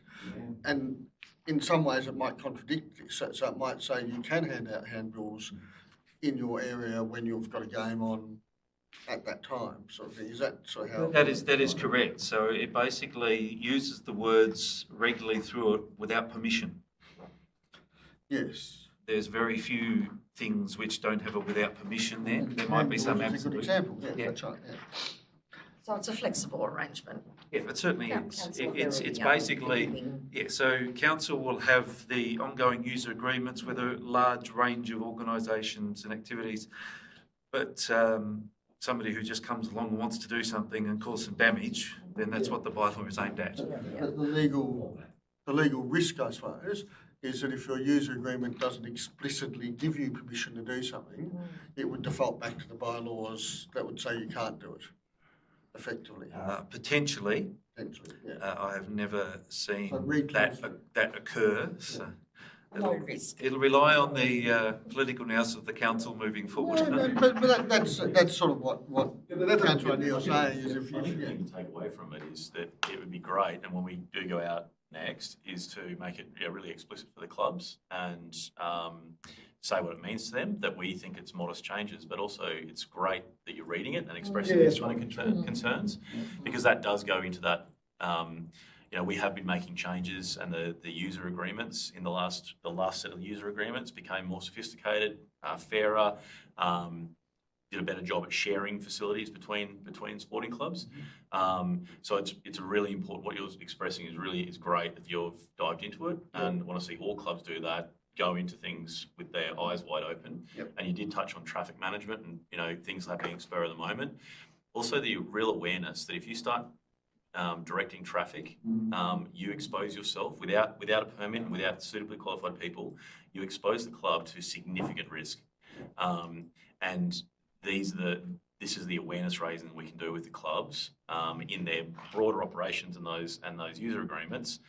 And in some ways it might contradict this, so it might say you can hand out handbills in your area when you've got a game on at that time, sort of thing. Is that sort of how?
That is correct. So it basically uses the words regularly through it without permission.
Yes.
There's very few things which don't have a without permission there. There might be some
Handbills is a good
absolute.
example, yeah, that's right, yeah.
So it's a flexible arrangement.
Yeah, it certainly is.
Council
It's
already
basically,
approving.
yeah, so council will have the ongoing user agreements with a large range of organisations and activities. But somebody who just comes along and wants to do something and cause some damage, then that's what the bylaw is aimed at.
But the legal risk, I suppose, is that if your user agreement doesn't explicitly give you permission to do something, it would default back to the bylaws that would say you can't do it, effectively,
Potentially,
potentially, yeah.
I have never seen
So read
that
closely.
that occur. So
Low risk.
it'll rely on the political nous of the council moving forward.
No, but that's sort of what
That's
Councillor Neil's saying is if
I think the
you,
thing to take away from it is that it would be great, and when we do go out next, is to make it really explicit for the clubs and say what it means to them, that we think it's modest changes, but also it's great that you're reading it and expressing these kind of concerns, because that does go into that, we have been making changes, and the user agreements in the last set of user agreements became more sophisticated, fairer, did a better job at sharing facilities between sporting clubs. So it's a really important, what you're expressing is great that you've dived into it, and want to see all clubs do that, go into things with their eyes wide open.
Yep.
And you did touch on traffic management and things happening spur of the moment. Also the real awareness that if you start directing traffic, you expose yourself without a permit and without suitably qualified people, you expose the club to significant risk. And this this is the awareness raising that we can do with the clubs in their broader operations and those user agreements,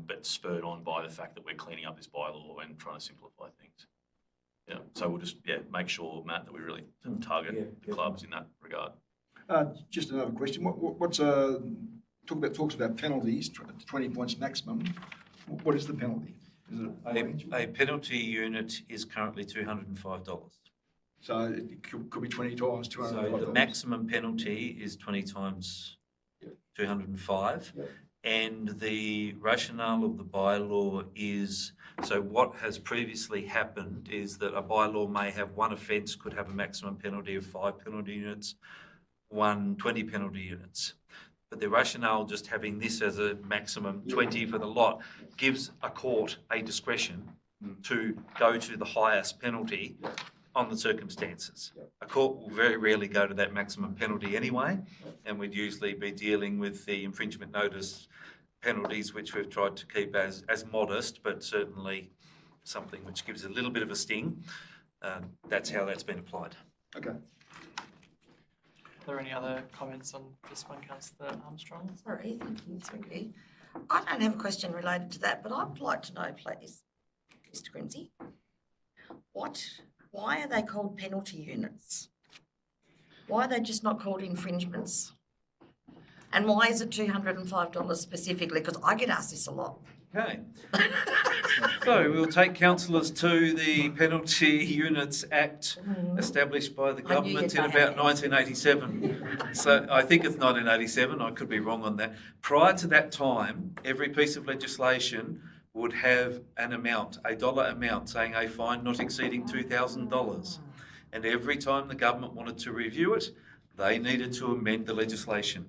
but spurred on by the fact that we're cleaning up this bylaw and trying to simplify things. Yeah, so we'll just make sure, Matt, that we really target the clubs in that regard.
Just another question. What's talks about penalties, 20 points maximum. What is the penalty? Is it a wage?
A penalty unit is currently $205.
So it could be 20 times
So
$205.
the maximum penalty is 20 times 205.
Yep.
And the rationale of the bylaw is, so what has previously happened is that a bylaw may have one offence could have a maximum penalty of 5 penalty units, 20 penalty units. But the rationale just having this as a maximum 20 for the lot gives a court a discretion to go to the highest penalty on the circumstances. A court will very rarely go to that maximum penalty anyway, and we'd usually be dealing with the infringement notice penalties, which we've tried to keep as modest, but certainly something which gives a little bit of a sting. That's how that's been applied.
Okay.
Are there any other comments on this one, Councillor Armstrong?
Sorry, thank you, sorry. I don't have a question related to that, but I'd like to know, please, Mr Grimsey, why are they called penalty units? Why are they just not called infringements? And why is it $205 specifically? Because I get asked this a lot.
Okay. So we'll take councillors to the Penalty Units Act established by the
I knew
government
you'd
in
know
about
how to answer
1987. So I think it's 1987, I could be wrong on that. Prior to that time, every piece of legislation would have an amount, a dollar amount, saying a fine not exceeding $2,000. And every time the government wanted to review it, they needed to amend the legislation.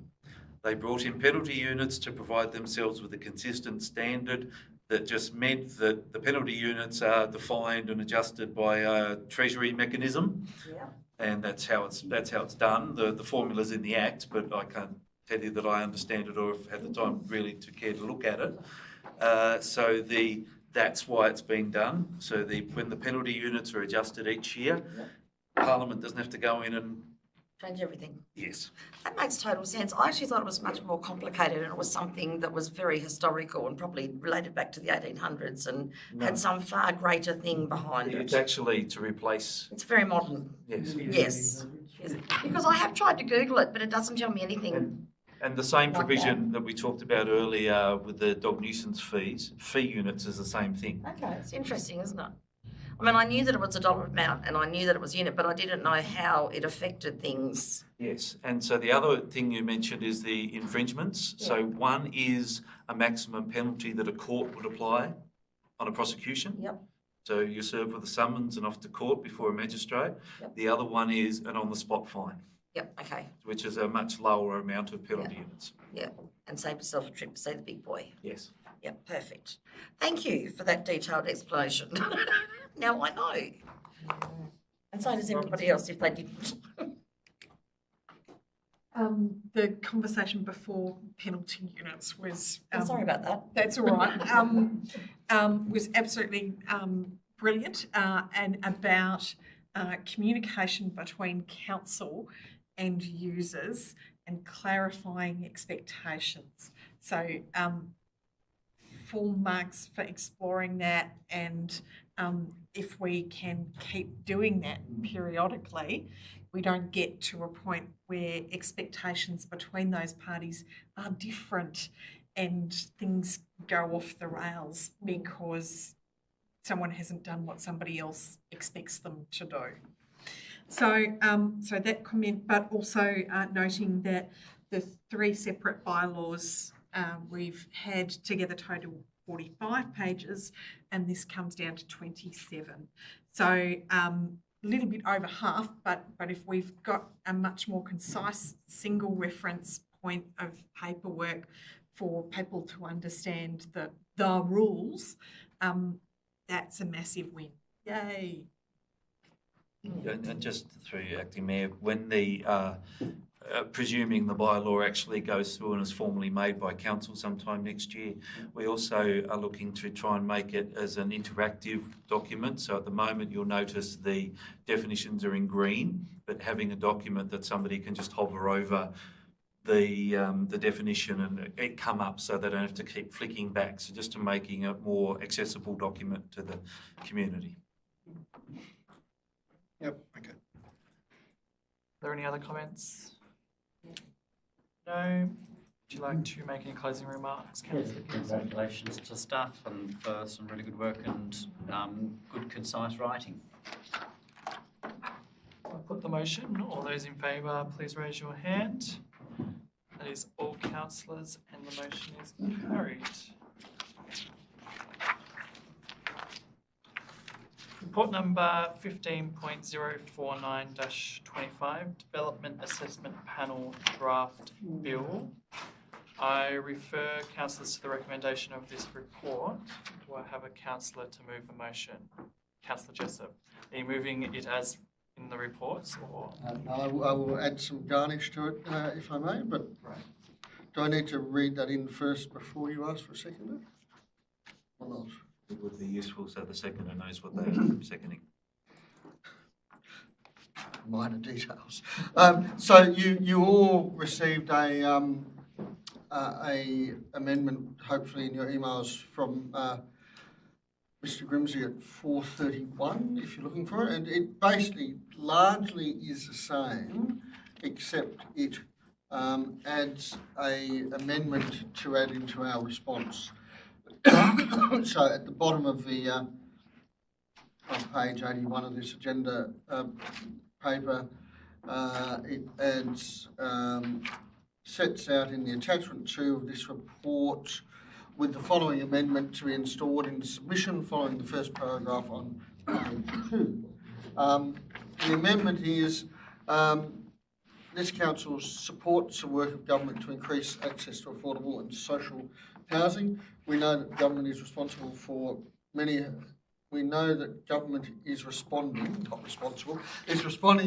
They brought in penalty units to provide themselves with a consistent standard that just meant that the penalty units are defined and adjusted by a treasury mechanism.
Yeah.
And that's how it's done. The formula's in the Act, but I can't tell you that I understand it or have had the time really to care to look at it. That's why it's been done. So when the penalty units are adjusted each year, Parliament doesn't have to go in and...
Change everything.
Yes.
That makes total sense. I actually thought it was much more complicated and it was something that was very historical and probably related back to the 1800s and had some far greater thing behind
It's
it.
actually to replace...
It's very modern.
Yes.
Yes. Because I have tried to Google it, but it doesn't tell me anything.
And the same
Like
provision that we talked about earlier with the dog nuisance fee units is the same thing.
Okay, it's interesting, isn't it? I mean, I knew that it was a dollar amount and I knew that it was unit, but I didn't know how it affected things.
Yes, and so the other thing you mentioned is the infringements.
Yeah.
So one is a maximum penalty that a court would apply on a prosecution.
Yep.
So you're served with a summons and off to court before a magistrate.
Yep.
The other one is an on-the-spot fine,
Yep, okay.
which is a much lower amount of penalty units.
Yep. And save yourself a trip to see the big boy.
Yes.
Yep, perfect. Thank you for that detailed explanation. Now I know. And so does everybody else if they didn't.
The conversation before penalty units was.
I'm sorry about that.
That's all right. Was absolutely brilliant and about communication between council and users and clarifying expectations. So full marks for exploring that, and if we can keep doing that periodically, we don't get to a point where expectations between those parties are different and things go off the rails because someone hasn't done what somebody else expects them to do. So, so that comment, but also noting that the 3 separate bylaws we've had together total 45 pages, and this comes down to 27. So a little bit over half, but if we've got a much more concise single reference point of paperwork for people to understand the rules, that's a massive win. Yay.
And just through Acting Mayor, when the presuming the bylaw actually goes through and is formally made by council sometime next year. We also are looking to try and make it as an interactive document. So at the moment, you'll notice the definitions are in green, but having a document that somebody can just hover over the definition and it come up so they don't have to keep flicking back. So just to making a more accessible document to the community.
Yep, okay.
Are there any other comments? No? Would you like to make any closing remarks, Councillor?
Congratulations to staff and for some really good work and good concise writing.
I'll put the motion. All those in favour, please raise your hand. That is all councillors and the motion is carried. Report number 15.049-25, Development Assessment Panel Draft Bill. I refer councillors to the recommendation of this report. Do I have a councillor to move the motion? Councillor Jessup, are you moving it as in the reports or?
I will add some garnish to it, if I may, but
Right.
do I need to read that in first before you ask for a seconder? Or not?
It would be useful so the seconder knows what they're seconding.
Minor details. So you all received a amendment, hopefully in your emails from Mr. Grimsey at 4:31, if you're looking for it, and it basically largely is the same, except it adds a amendment to add into our response. So at the bottom of the on page 81 of this agenda paper, it adds sets out in the attachment 2 of this report with the following amendment to be installed in the submission following the first paragraph on page 2. The amendment is this council supports the work of government to increase access to affordable and social housing. We know that government is responsible for many. We know that government is responding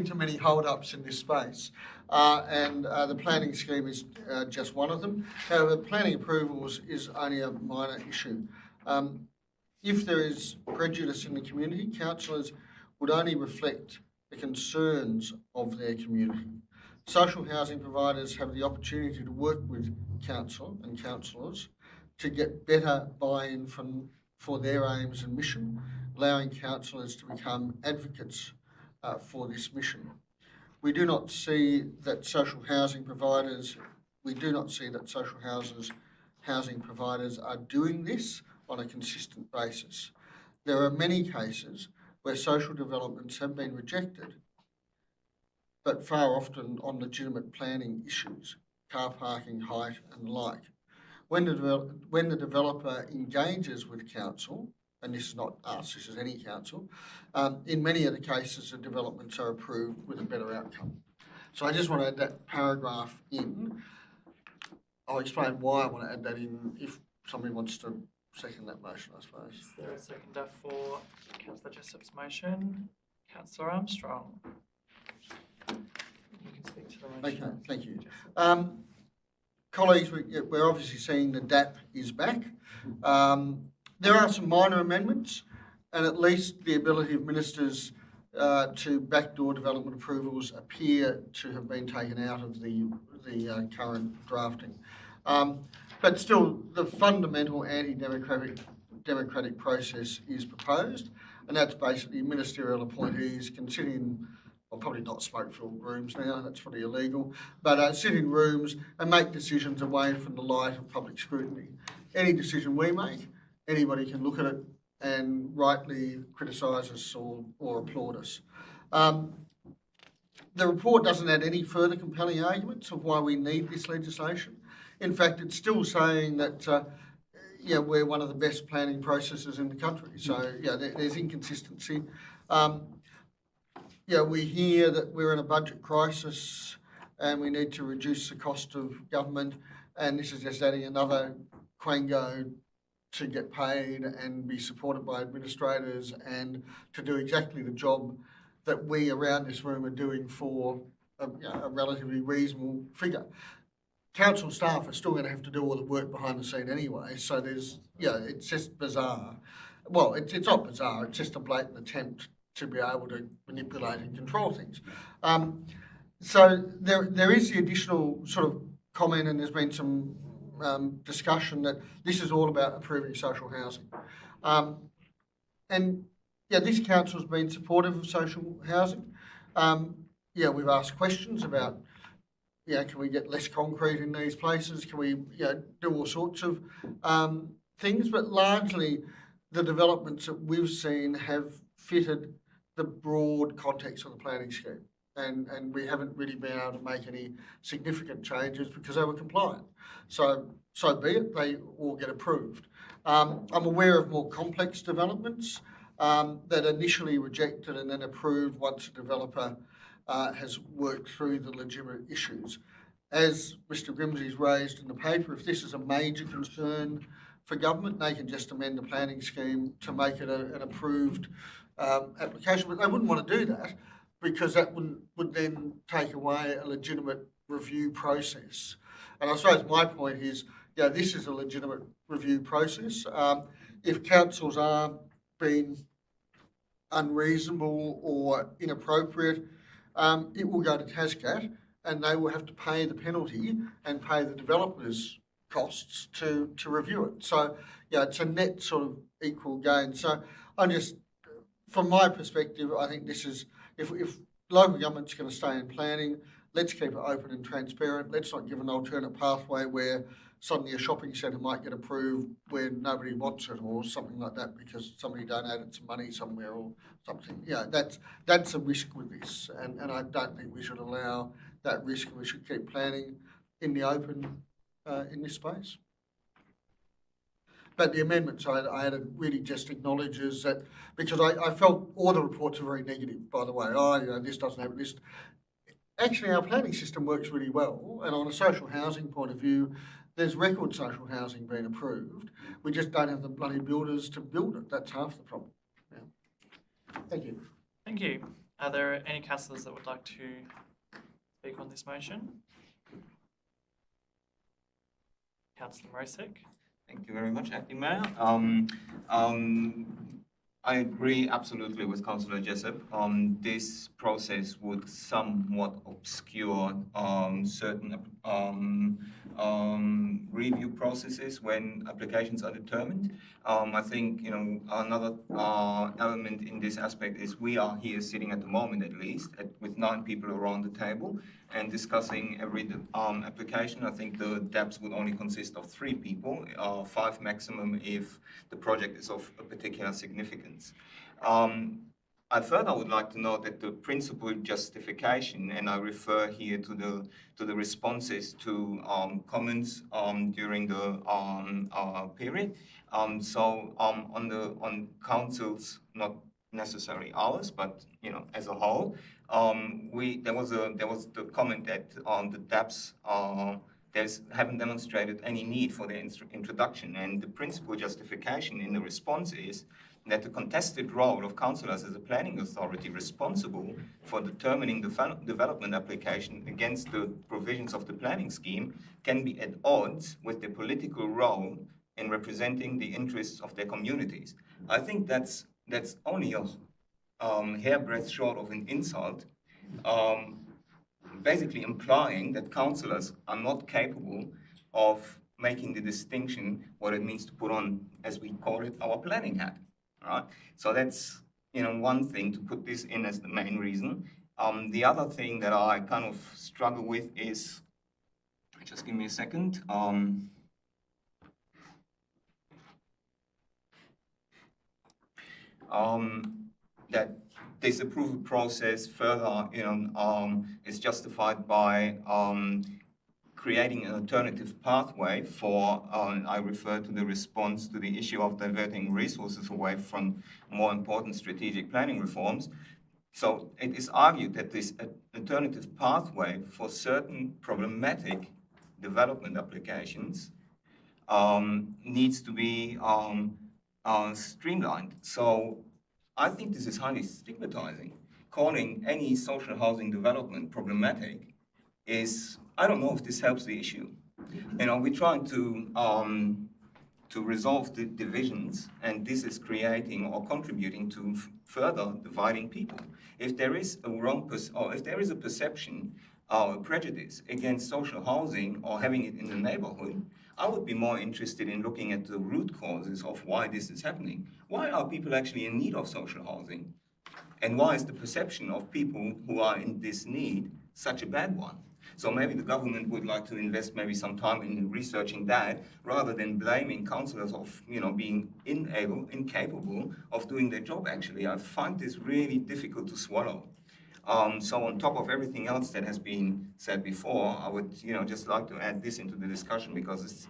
to many hold-ups in this space, and the planning scheme is just one of them. However, planning approvals is only a minor issue. If there is prejudice in the community, councillors would only reflect the concerns of their community. Social housing providers have the opportunity to work with council and councillors to get better buy-in for their aims and mission, allowing councillors to become advocates for this mission. We do not see that social housing providers are doing this on a consistent basis. There are many cases where social developments have been rejected, but far often on legitimate planning issues, car parking, height and the like. When the developer engages with council, and this is not us, this is any council, in many of the cases the developments are approved with a better outcome. So I just want to add that paragraph in. I'll explain why I want to add that in if somebody wants to second that motion, I suppose.
Is there a seconder for Councillor Jessup's motion? Councillor Armstrong. You can speak to the motion.
Okay, thank you. Colleagues, we're obviously seeing the DAP is back. There are some minor amendments, and at least the ability of ministers to backdoor development approvals appear to have been taken out of the current drafting. But still, the fundamental anti-democratic process is proposed, and that's basically ministerial appointees can sit in, well, probably not smoke-filled rooms now, that's probably illegal, but sit in rooms and make decisions away from the light of public scrutiny. Any decision we make, anybody can look at it and rightly criticise us or applaud us. The report doesn't add any further compelling arguments of why we need this legislation. In fact, it's still saying that we're one of the best planning processes in the country. So there's inconsistency. We hear that we're in a budget crisis and we need to reduce the cost of government, and this is just adding another quango to get paid and be supported by administrators and to do exactly the job that we around this room are doing for a relatively reasonable figure. Council staff are still going to have to do all the work behind the scene anyway, so there's, it's just bizarre. Well, it's not bizarre, it's just a blatant attempt to be able to manipulate and control things. So there is the additional sort of comment, and there's been some discussion that this is all about improving social housing. And this council's been supportive of social housing. We've asked questions about, can we get less concrete in these places? Can we, do all sorts of things? But largely, the developments that we've seen have fitted the broad context of the planning scheme. And we haven't really been able to make any significant changes because they were compliant. So be it, they all get approved. I'm aware of more complex developments that initially rejected and then approved once a developer has worked through the legitimate issues. As Mr Grimsey's raised in the paper, if this is a major concern for government, they can just amend the planning scheme to make it an approved application. But they wouldn't want to do that because that would then take away a legitimate review process. And I suppose my point is, this is a legitimate review process. If councils are being unreasonable or inappropriate, it will go to TASCAT and they will have to pay the penalty and pay the developers costs to review it. So, it's a net sort of equal gain. So I'm just, from my perspective, I think this is, if local government's going to stay in planning, let's keep it open and transparent. Let's not give an alternate pathway where suddenly a shopping centre might get approved where nobody wants it or something like that because somebody donated some money somewhere or something. That's a risk with this, and I don't think we should allow that risk. We should keep planning in the open in this space. But the amendments I added really just acknowledges that, because I felt all the reports are very negative, by the way. This doesn't have this. Actually, our planning system works really well, and on a social housing point of view, there's record social housing being approved. We just don't have the bloody builders to build it. That's half the problem. Thank you.
Thank you. Are there any councillors that would like to speak on this motion? Councillor Mrosek.
Thank you very much, Acting Mayor. I agree absolutely with Councillor Jessup. This process would somewhat obscure certain review processes when applications are determined. I think another element in this aspect is we are here sitting at the moment, at least, with 9 people around the table and discussing every application. I think the DAPs would only consist of 3 people, 5 maximum if the project is of a particular significance. I further would like to note that the principal justification, and I refer here to the responses to comments during the period. On councils, not necessarily ours, but as a whole, there was the comment that the DAPs haven't demonstrated any need for their introduction, and the principal justification in the response is that the contested role of councillors as a planning authority responsible for determining the development application against the provisions of the planning scheme can be at odds with their political role in representing the interests of their communities. I think that's only a hairbreadth short of an insult, basically implying that councillors are not capable of making the distinction what it means to put on, as we call it, our planning hat. Right? So that's one thing to put this in as the main reason. The other thing that I kind of struggle with is, just give me a second. That this approval process further, is justified by creating an alternative pathway for, I refer to the response to the issue of diverting resources away from more important strategic planning reforms. So it is argued that this alternative pathway for certain problematic development applications needs to be streamlined. So I think this is highly stigmatizing. calling any social housing development problematic is, I don't know if this helps the issue. You know, we're trying to resolve the divisions, and this is creating or contributing to further dividing people. If there is a if there is a perception or a prejudice against social housing or having it in the neighborhood, I would be more interested in looking at the root causes of why this is happening. Why are people actually in need of social housing? And why is the perception of people who are in this need such a bad one? So maybe the government would like to invest maybe some time in researching that rather than blaming councillors of, you know, being incapable of doing their job actually. I find this really difficult to swallow. So on top of everything else that has been said before, I would, you know, just like to add this into the discussion because it's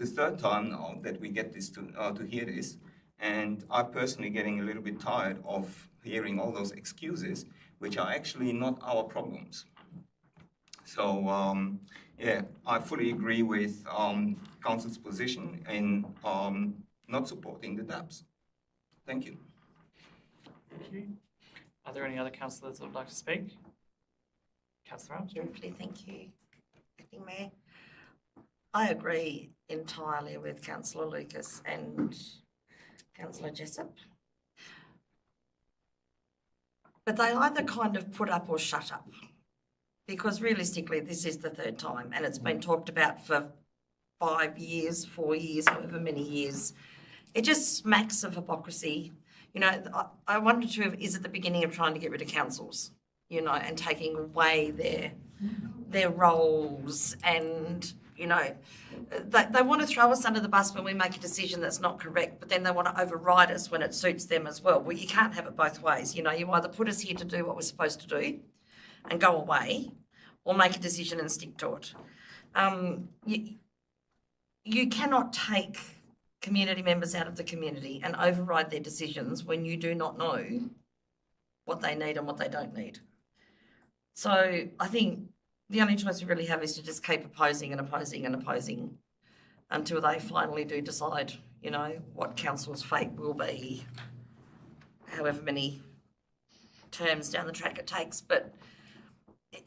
the third time now that we get this to hear this. And I'm personally getting a little bit tired of hearing all those excuses, which are actually not our problems. So, yeah, I fully agree with Council's position in not supporting the DAPs. Thank you.
Thank you. Are there any other councillors that would like to speak? Councillor Armstrong?
Briefly, thank you, Acting Mayor. I agree entirely with Councillor Lucas and Councillor Jessup. But they either kind of put up or shut up. Because realistically, this is the third time and it's been talked about for 5 years, 4 years, however many years. It just smacks of hypocrisy. You know, I wonder too, is it the beginning of trying to get rid of councils, you know, and taking away their roles and, you know, they want to throw us under the bus when we make a decision that's not correct, but then they want to override us when it suits them as well. Well, you can't have it both ways. You know, you either put us here to do what we're supposed to do and go away, or make a decision and stick to it. You cannot take community members out of the community and override their decisions when you do not know what they need and what they don't need. So I think the only choice we really have is to just keep opposing and opposing and opposing until they finally do decide, you know, what council's fate will be, however many terms down the track it takes. But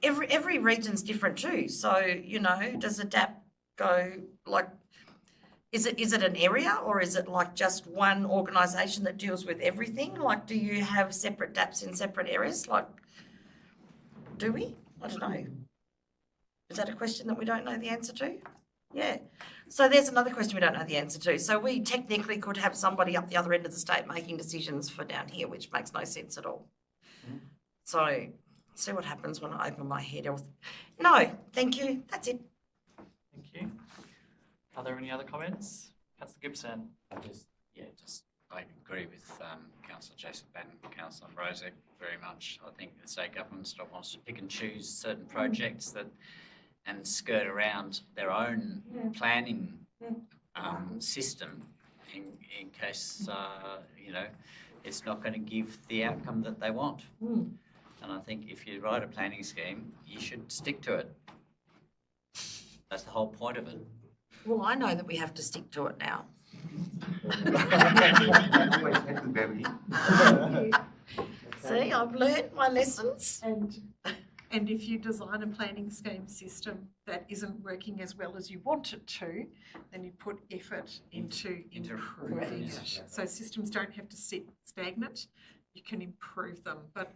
every region's different too. So, you know, does a DAP go like, is it an area or is it like just one organisation that deals with everything? Like, do you have separate DAPs in separate areas? Like, do we? I don't know. Is that a question that we don't know the answer to? Yeah. So there's another question we don't know the answer to. So we technically could have somebody up the other end of the state making decisions for down here, which makes no sense at all. So see what happens when I open my head. No, thank you. That's it.
Thank you. Are there any other comments? Councillor Gibson?
I agree with Councillor Jason and Councillor Ambrosio very much. I think the state government still wants to pick and choose certain projects and skirt around their own planning system in case, you know, it's not going to give the outcome that they want. And I think if you write a planning scheme, you should stick to it. That's the whole point of it.
Well, I know that we have to stick to it now. See, I've learnt my lessons.
And if you design a planning scheme system that isn't working as well as you want it to, then you put effort into improving it. So systems don't have to sit stagnant, you can improve them. But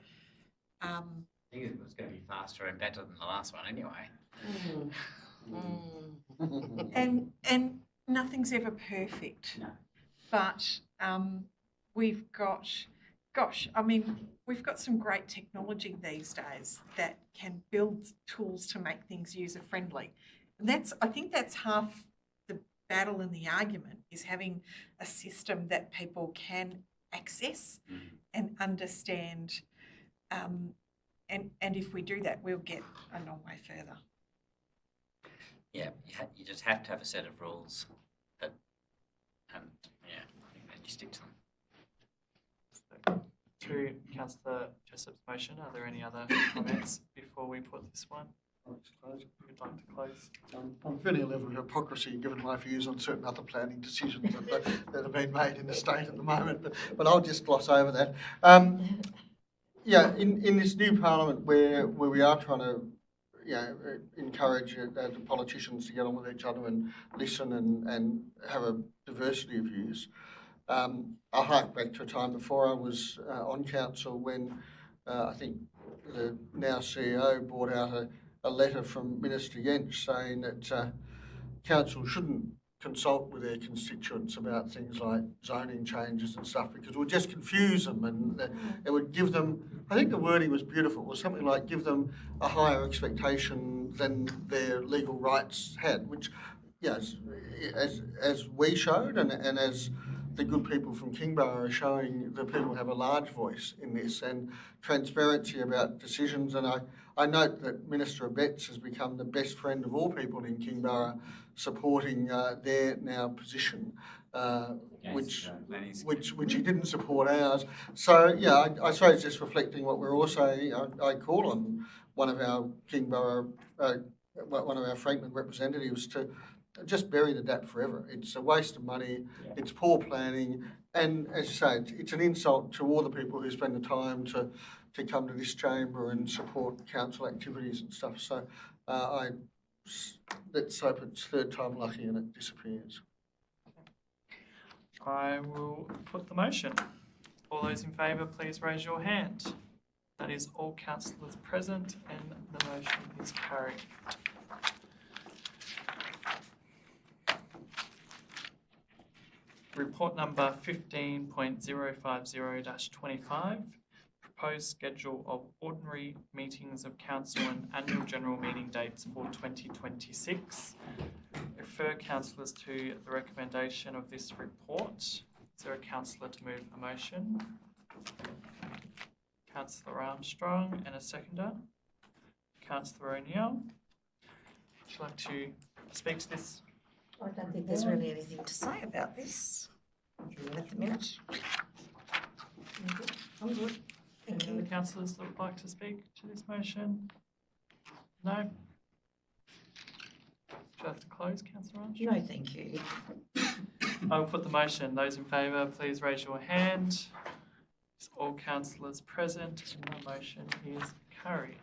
I think it was going to be faster and better than the last one anyway.
and nothing's ever perfect.
No.
But we've got some great technology these days that can build tools to make things user friendly. And I think that's half the battle and the argument, is having a system that people can access and understand. And if we do that, we'll get a long way further.
Yeah, you just have to have a set of rules and I think then you stick to them.
To Councillor Jessup's motion, are there any other comments before we put this one? We'd like to close.
I'm feeling a level of hypocrisy given my views on certain other planning decisions that have been made in the state at the moment, but I'll just gloss over that. Yeah, in this new parliament where we are trying to, encourage the politicians to get on with each other and listen and have a diversity of views. I hark back to a time before I was on council when I think the now CEO brought out a letter from Minister Yench saying that council shouldn't consult with their constituents about things like zoning changes and stuff because it would just confuse them and it would give them, I think the wording was beautiful, it was something like give them a higher expectation than their legal rights had, which, yes, as we showed and as the good people from Kingborough are showing, the people have a large voice in this and transparency about decisions. And I note that Minister Abetz has become the best friend of all people in Kingborough, supporting their now position, which he didn't support ours. So yeah, I suppose just reflecting what we're also, I call on one of our Kingborough, one of our Franklin representatives to just bury the DAP forever. It's a waste of money, it's poor planning, and as you say, it's an insult to all the people who spend the time to come to this chamber and support council activities and stuff. So let's hope it's third time lucky and it disappears.
I will put the motion. All those in favour, please raise your hand. That is all councillors present and the motion is carried. Report number 15.050-25, proposed schedule of ordinary meetings of council and annual general meeting dates for 2026. Refer councillors to the recommendation of this report. Is there a councillor to move a motion? Councillor Armstrong and a seconder. Councillor O'Neill. Would you like to speak to this?
I don't think there's really anything to say about this at the minute. I'm good. Thank
Any
you.
other councillors that would like to speak to this motion? No? Do you have to close, councillor Armstrong?
No, thank you.
I will put the motion. Those in favour, please raise your hand. It's all councillors present and the motion is carried.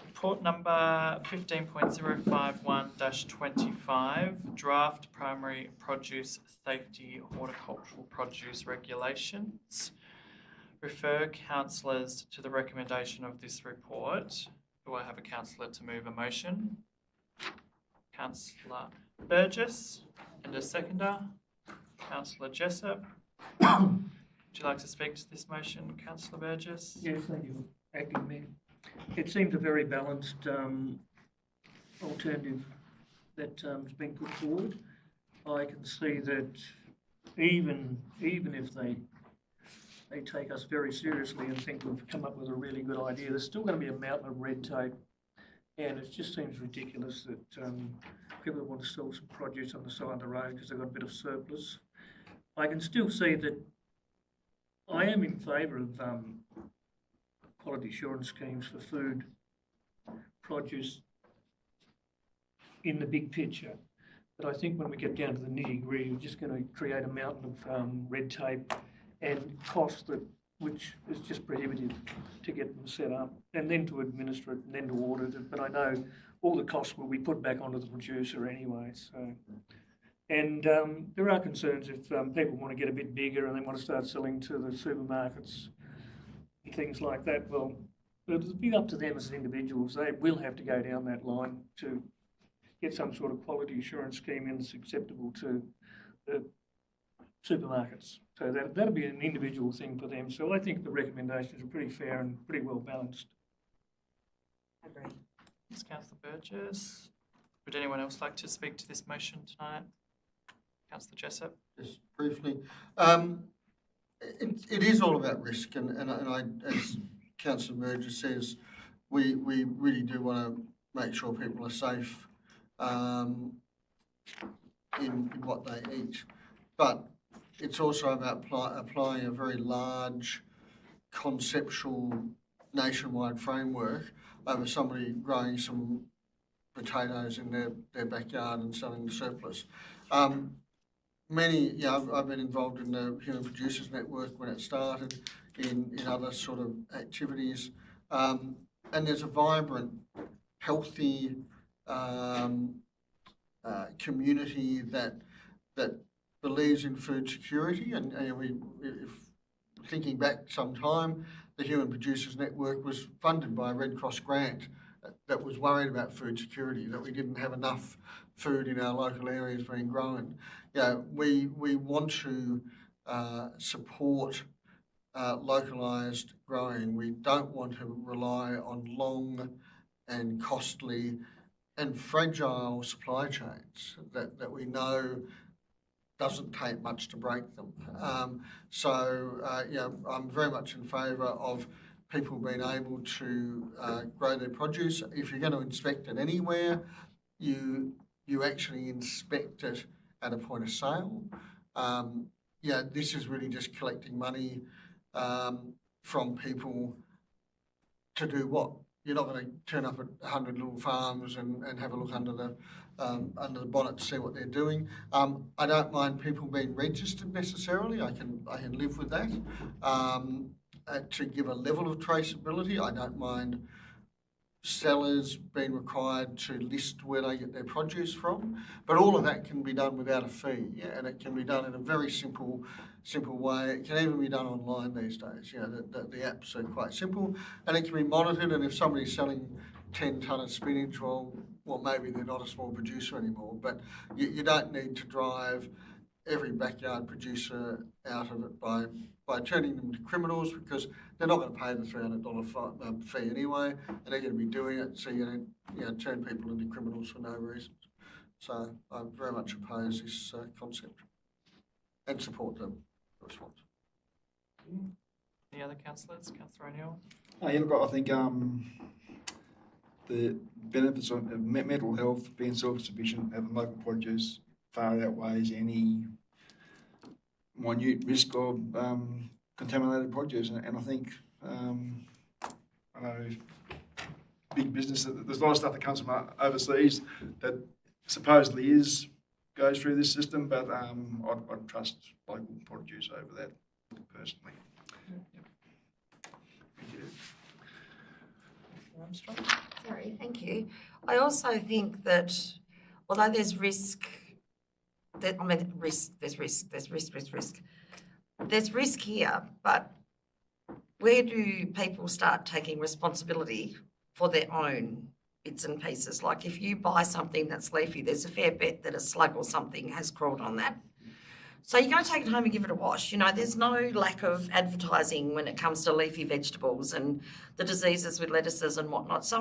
Report number 15.051-25, draft primary produce safety horticultural produce regulations. Refer councillors to the recommendation of this report. Do I have a councillor to move a motion? Councillor Burgess and a seconder. Councillor Jessup. Would you like to speak to this motion, Councillor Burgess?
Yes, thank you, Acting Mayor. It seems a very balanced alternative that has been put forward. I can see that even if they take us very seriously and think we've come up with a really good idea, there's still going to be a mountain of red tape, and it just seems ridiculous that people want to sell some produce on the side of the road because they've got a bit of surplus. I can still see that I am in favour of quality assurance schemes for food, produce in the big picture. But I think when we get down to the nitty-gritty, we're just going to create a mountain of red tape and cost which is just prohibitive to get them set up and then to administer it and then to audit it. But I know all the costs will be put back onto the producer anyway. So, and there are concerns if people want to get a bit bigger and they want to start selling to the supermarkets and things like that. Well, it'll be up to them as individuals. They will have to go down that line to get some sort of quality assurance scheme in that's acceptable to the supermarkets. So that'll be an individual thing for them. So I think the recommendations are pretty fair and pretty well balanced.
Agree.
Thanks, Councillor Burgess. Would anyone else like to speak to this motion tonight? Councillor Jessup.
Just briefly, it is all about risk, and I, as Councillor Burgess says, we really do want to make sure people are safe in what they eat, but it's also about applying a very large conceptual nationwide framework over somebody growing some potatoes in their backyard and selling the surplus. I've been involved in the Human Producers Network when it started, in other sort of activities. And there's a vibrant, healthy community that believes in food security. And if thinking back some time, the Human Producers Network was funded by a Red Cross grant that was worried about food security, that we didn't have enough food in our local areas being grown. We want to support localised growing. We don't want to rely on long and costly and fragile supply chains that we know doesn't take much to break them. I'm very much in favour of people being able to grow their produce. If you're going to inspect it anywhere, you actually inspect it at a point of sale. This is really just collecting money from people to do what? You're not going to turn up at 100 little farms and have a look under the bonnet to see what they're doing. I don't mind people being registered necessarily. I can live with that. To give a level of traceability, I don't mind sellers being required to list where they get their produce from, but all of that can be done without a fee, and it can be done in a very simple way. It can even be done online these days. The apps are quite simple, and it can be monitored. And if somebody's selling 10 tonne of spinach, well, maybe they're not a small producer anymore, but you don't need to drive every backyard producer out of it by turning them to criminals, because they're not going to pay the $300 fee anyway, and they're going to be doing it. So you're going to turn people into criminals for no reason. So I very much oppose this concept and support the response.
Any other councillors? Councillor O'Neill?
Look, I think the benefits of mental health, being self-sufficient, having local produce far outweighs any minute risk of contaminated produce. And I think, I know big business, there's a lot of stuff that comes from overseas that supposedly goes through this system, but I'd trust local produce over that personally. Thank you.
Armstrong?
Sorry, thank you. I also think that although there's risk, there's risk here, but where do people start taking responsibility for their own bits and pieces? Like if you buy something that's leafy, there's a fair bet that a slug or something has crawled on that. So you're going to take it home and give it a wash. There's no lack of advertising when it comes to leafy vegetables and the diseases with lettuces and whatnot. So,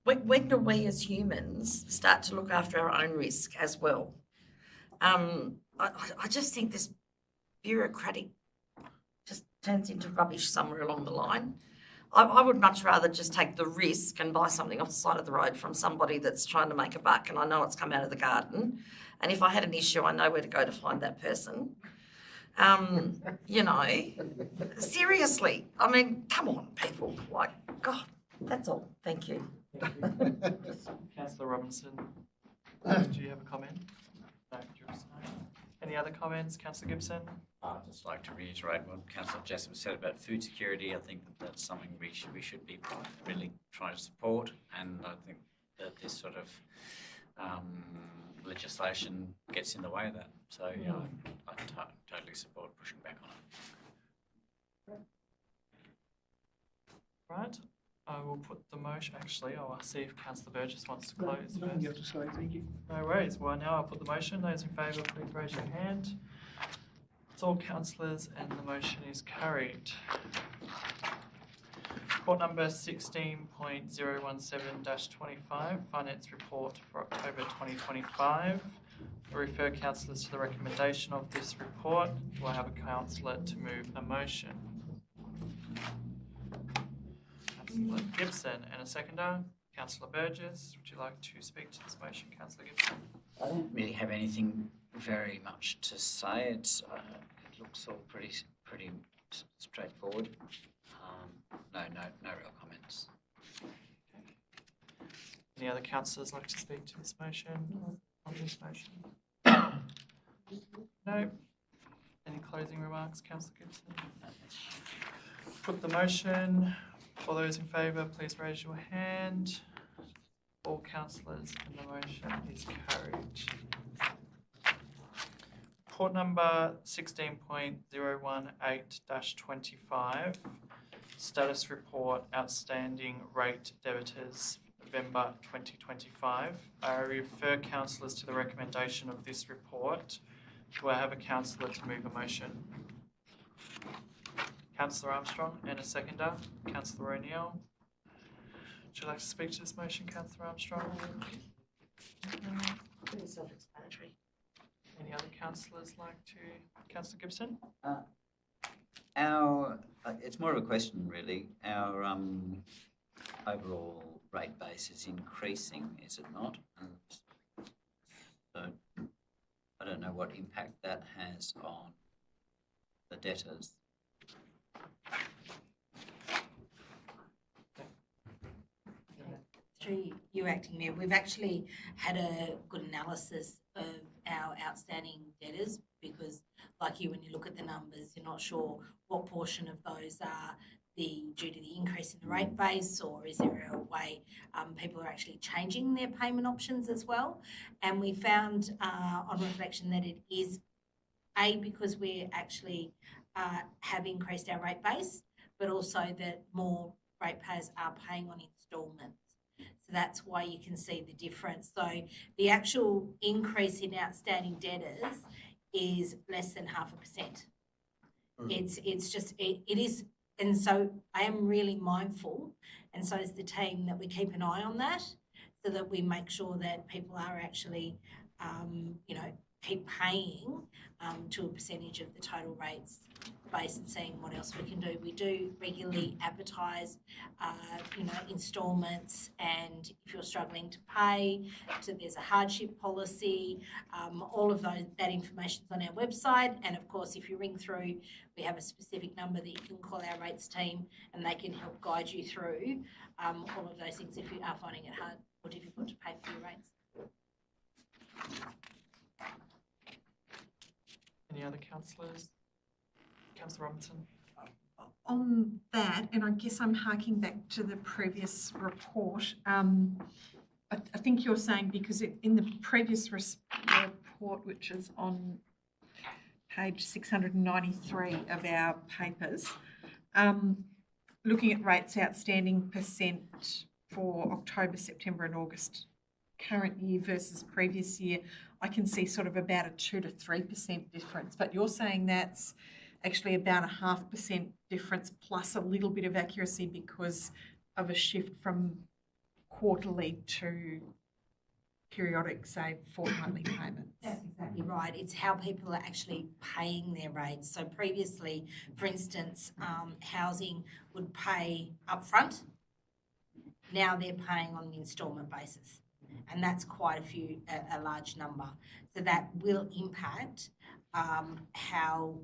when do we as humans start to look after our own risk as well? I just think this bureaucratic just turns into rubbish somewhere along the line. I would much rather just take the risk and buy something off the side of the road from somebody that's trying to make a buck, and I know it's come out of the garden. And if I had an issue, I know where to go to find that person. Seriously. Come on, people. God, that's all. Thank you.
Councillor Robinson, do you have a comment? No, you're just any other comments? Councillor Gibson?
I'd just like to reiterate what Councillor Jessup said about food security. I think that's something we should be really trying to support, and I think that this sort of legislation gets in the way of that. So, I totally support pushing back on it.
Right. I will put the motion. Actually, I'll see if Councillor Burgess wants to close
No,
first.
you have to say thank you.
No worries. Well, now I'll put the motion. Those in favour, please raise your hand. It's all councillors, and the motion is carried. Report number 16.017-25, Finance Report for October 2025. I refer councillors to the recommendation of this report. Do I have a councillor to move a motion? Councillor Gibson, and a seconder. Councillor Burgess, would you like to speak to this motion, Councillor Gibson?
I don't really have anything very much to say. It looks all pretty straightforward. No real comments.
Any other councillors like to speak to this motion? On this motion? No. Any closing remarks, Councillor Gibson? Put the motion. All those in favour, please raise your hand. All councillors, and the motion is carried. Report number 16.018-25, status report outstanding rate debitors November 2025. I refer councillors to the recommendation of this report. Do I have a councillor to move a motion? Councillor Armstrong and a seconder, Councillor O'Neill. Would you like to speak to this motion, Councillor Armstrong?
Pretty self-explanatory.
Any other councillors like to? Councillor Gibson?
It's more of a question really. Our overall rate base is increasing, is it not? And so I don't know what impact that has on the debtors.
Through you, Acting Mayor, we've actually had a good analysis of our outstanding debtors because, like you, when you look at the numbers, you're not sure what portion of those are due to the increase in the rate base, or is there a way people are actually changing their payment options as well? And we found on reflection that it is because we actually have increased our rate base, but also that more ratepayers are paying on instalments. So that's why you can see the difference. So the actual increase in outstanding debtors is less than 0.5%. It's just, it is, and so I am really mindful, and so is the team, that we keep an eye on that so that we make sure that people are actually, keep paying to a percentage of the total rates based and seeing what else we can do. We do regularly advertise, instalments, and if you're struggling to pay, so there's a hardship policy. All of that information's on our website, and of course, if you ring through, we have a specific number that you can call our rates team, and they can help guide you through all of those things if you are finding it hard or difficult to pay for your rates.
Any other councillors? Councillor Robinson?
On that, and I guess I'm harking back to the previous report, I think you're saying because in the previous report, which is on page 693 of our papers, looking at rates outstanding percent for October, September and August current year versus previous year, I can see sort of about a 2 to 3% difference, but you're saying that's actually about a 0.5% difference plus a little bit of accuracy because of a shift from quarterly to periodic, say, fortnightly payments.
That's exactly right. It's how people are actually paying their rates. So previously, for instance, housing would pay upfront. Now they're paying on an instalment basis. And that's quite a large number. So that will impact how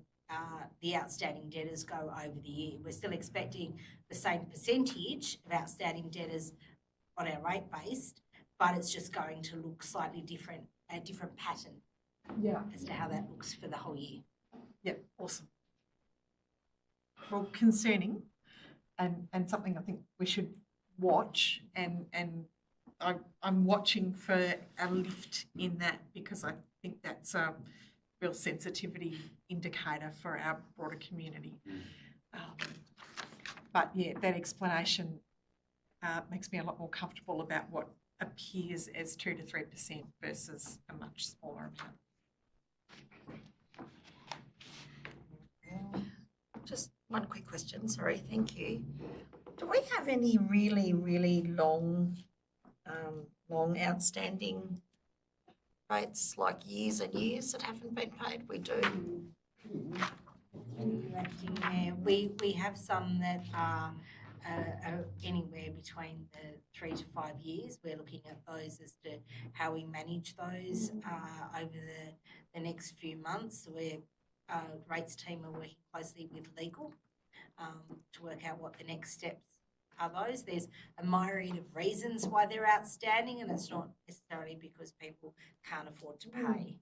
the outstanding debtors go over the year. We're still expecting the same percentage of outstanding debtors on our rate base, but it's just going to look slightly different, a different pattern as to how that looks for the whole year.
Yep, awesome. Well, concerning and something I think we should watch, and I'm watching for a lift in that because I think that's a real sensitivity indicator for our broader community. But yeah, that explanation makes me a lot more comfortable about what appears as 2 to 3% versus a much smaller amount.
Just one quick question, sorry, thank you. Do we have any really, really long outstanding rates, like years and years that haven't been paid? We do.
Yeah, we have some that are anywhere between the 3 to 5 years. We're looking at those as to how we manage those over the next few months. We're rates team are working closely with legal to work out what the next steps are those. There's a myriad of reasons why they're outstanding, and it's not necessarily because people can't afford to pay.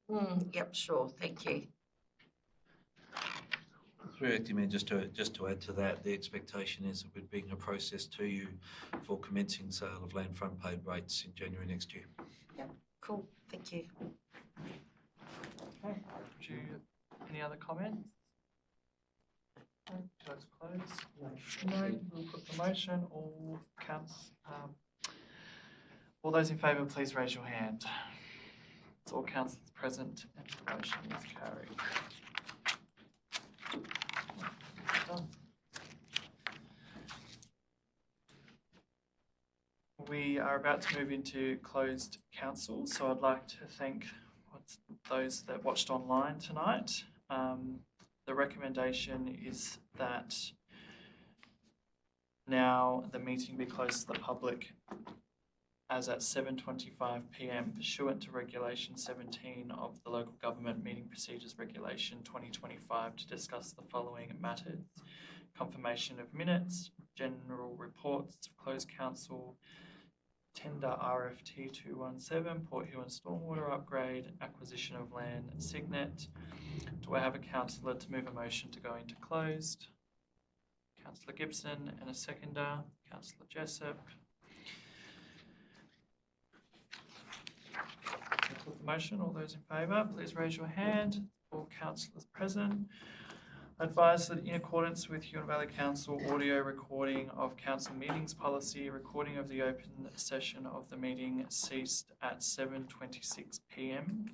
Yep, sure, thank you.
Through acting Mayor, just to add to that, the expectation is that we're bringing a process to you for commencing sale of land front paid rates in January next year.
Cool, thank you.
Okay, do you, any other comments? No, votes closed. No, we'll put the motion, all counts, all those in favour, please raise your hand. It's all councillors present and the motion is carried. Done. We are about to move into closed council, so I'd like to thank those that watched online tonight. The recommendation is that now the meeting be closed to the public as at 7:25 p.m. pursuant to Regulation 17 of the Local Government Meeting Procedures Regulation 2025 to discuss the following matters: confirmation of minutes, general reports of closed council, tender RFT 217, Port Huon stormwater upgrade, acquisition of land, Signet. Do I have a councillor to move a motion to go into closed? Councillor Gibson, and a seconder, Councillor Jessup. To put the motion, all those in favour, please raise your hand. All councillors present. Advise that in accordance with Huon Valley Council audio recording of council meetings policy, recording of the open session of the meeting ceased at 7:26 p.m.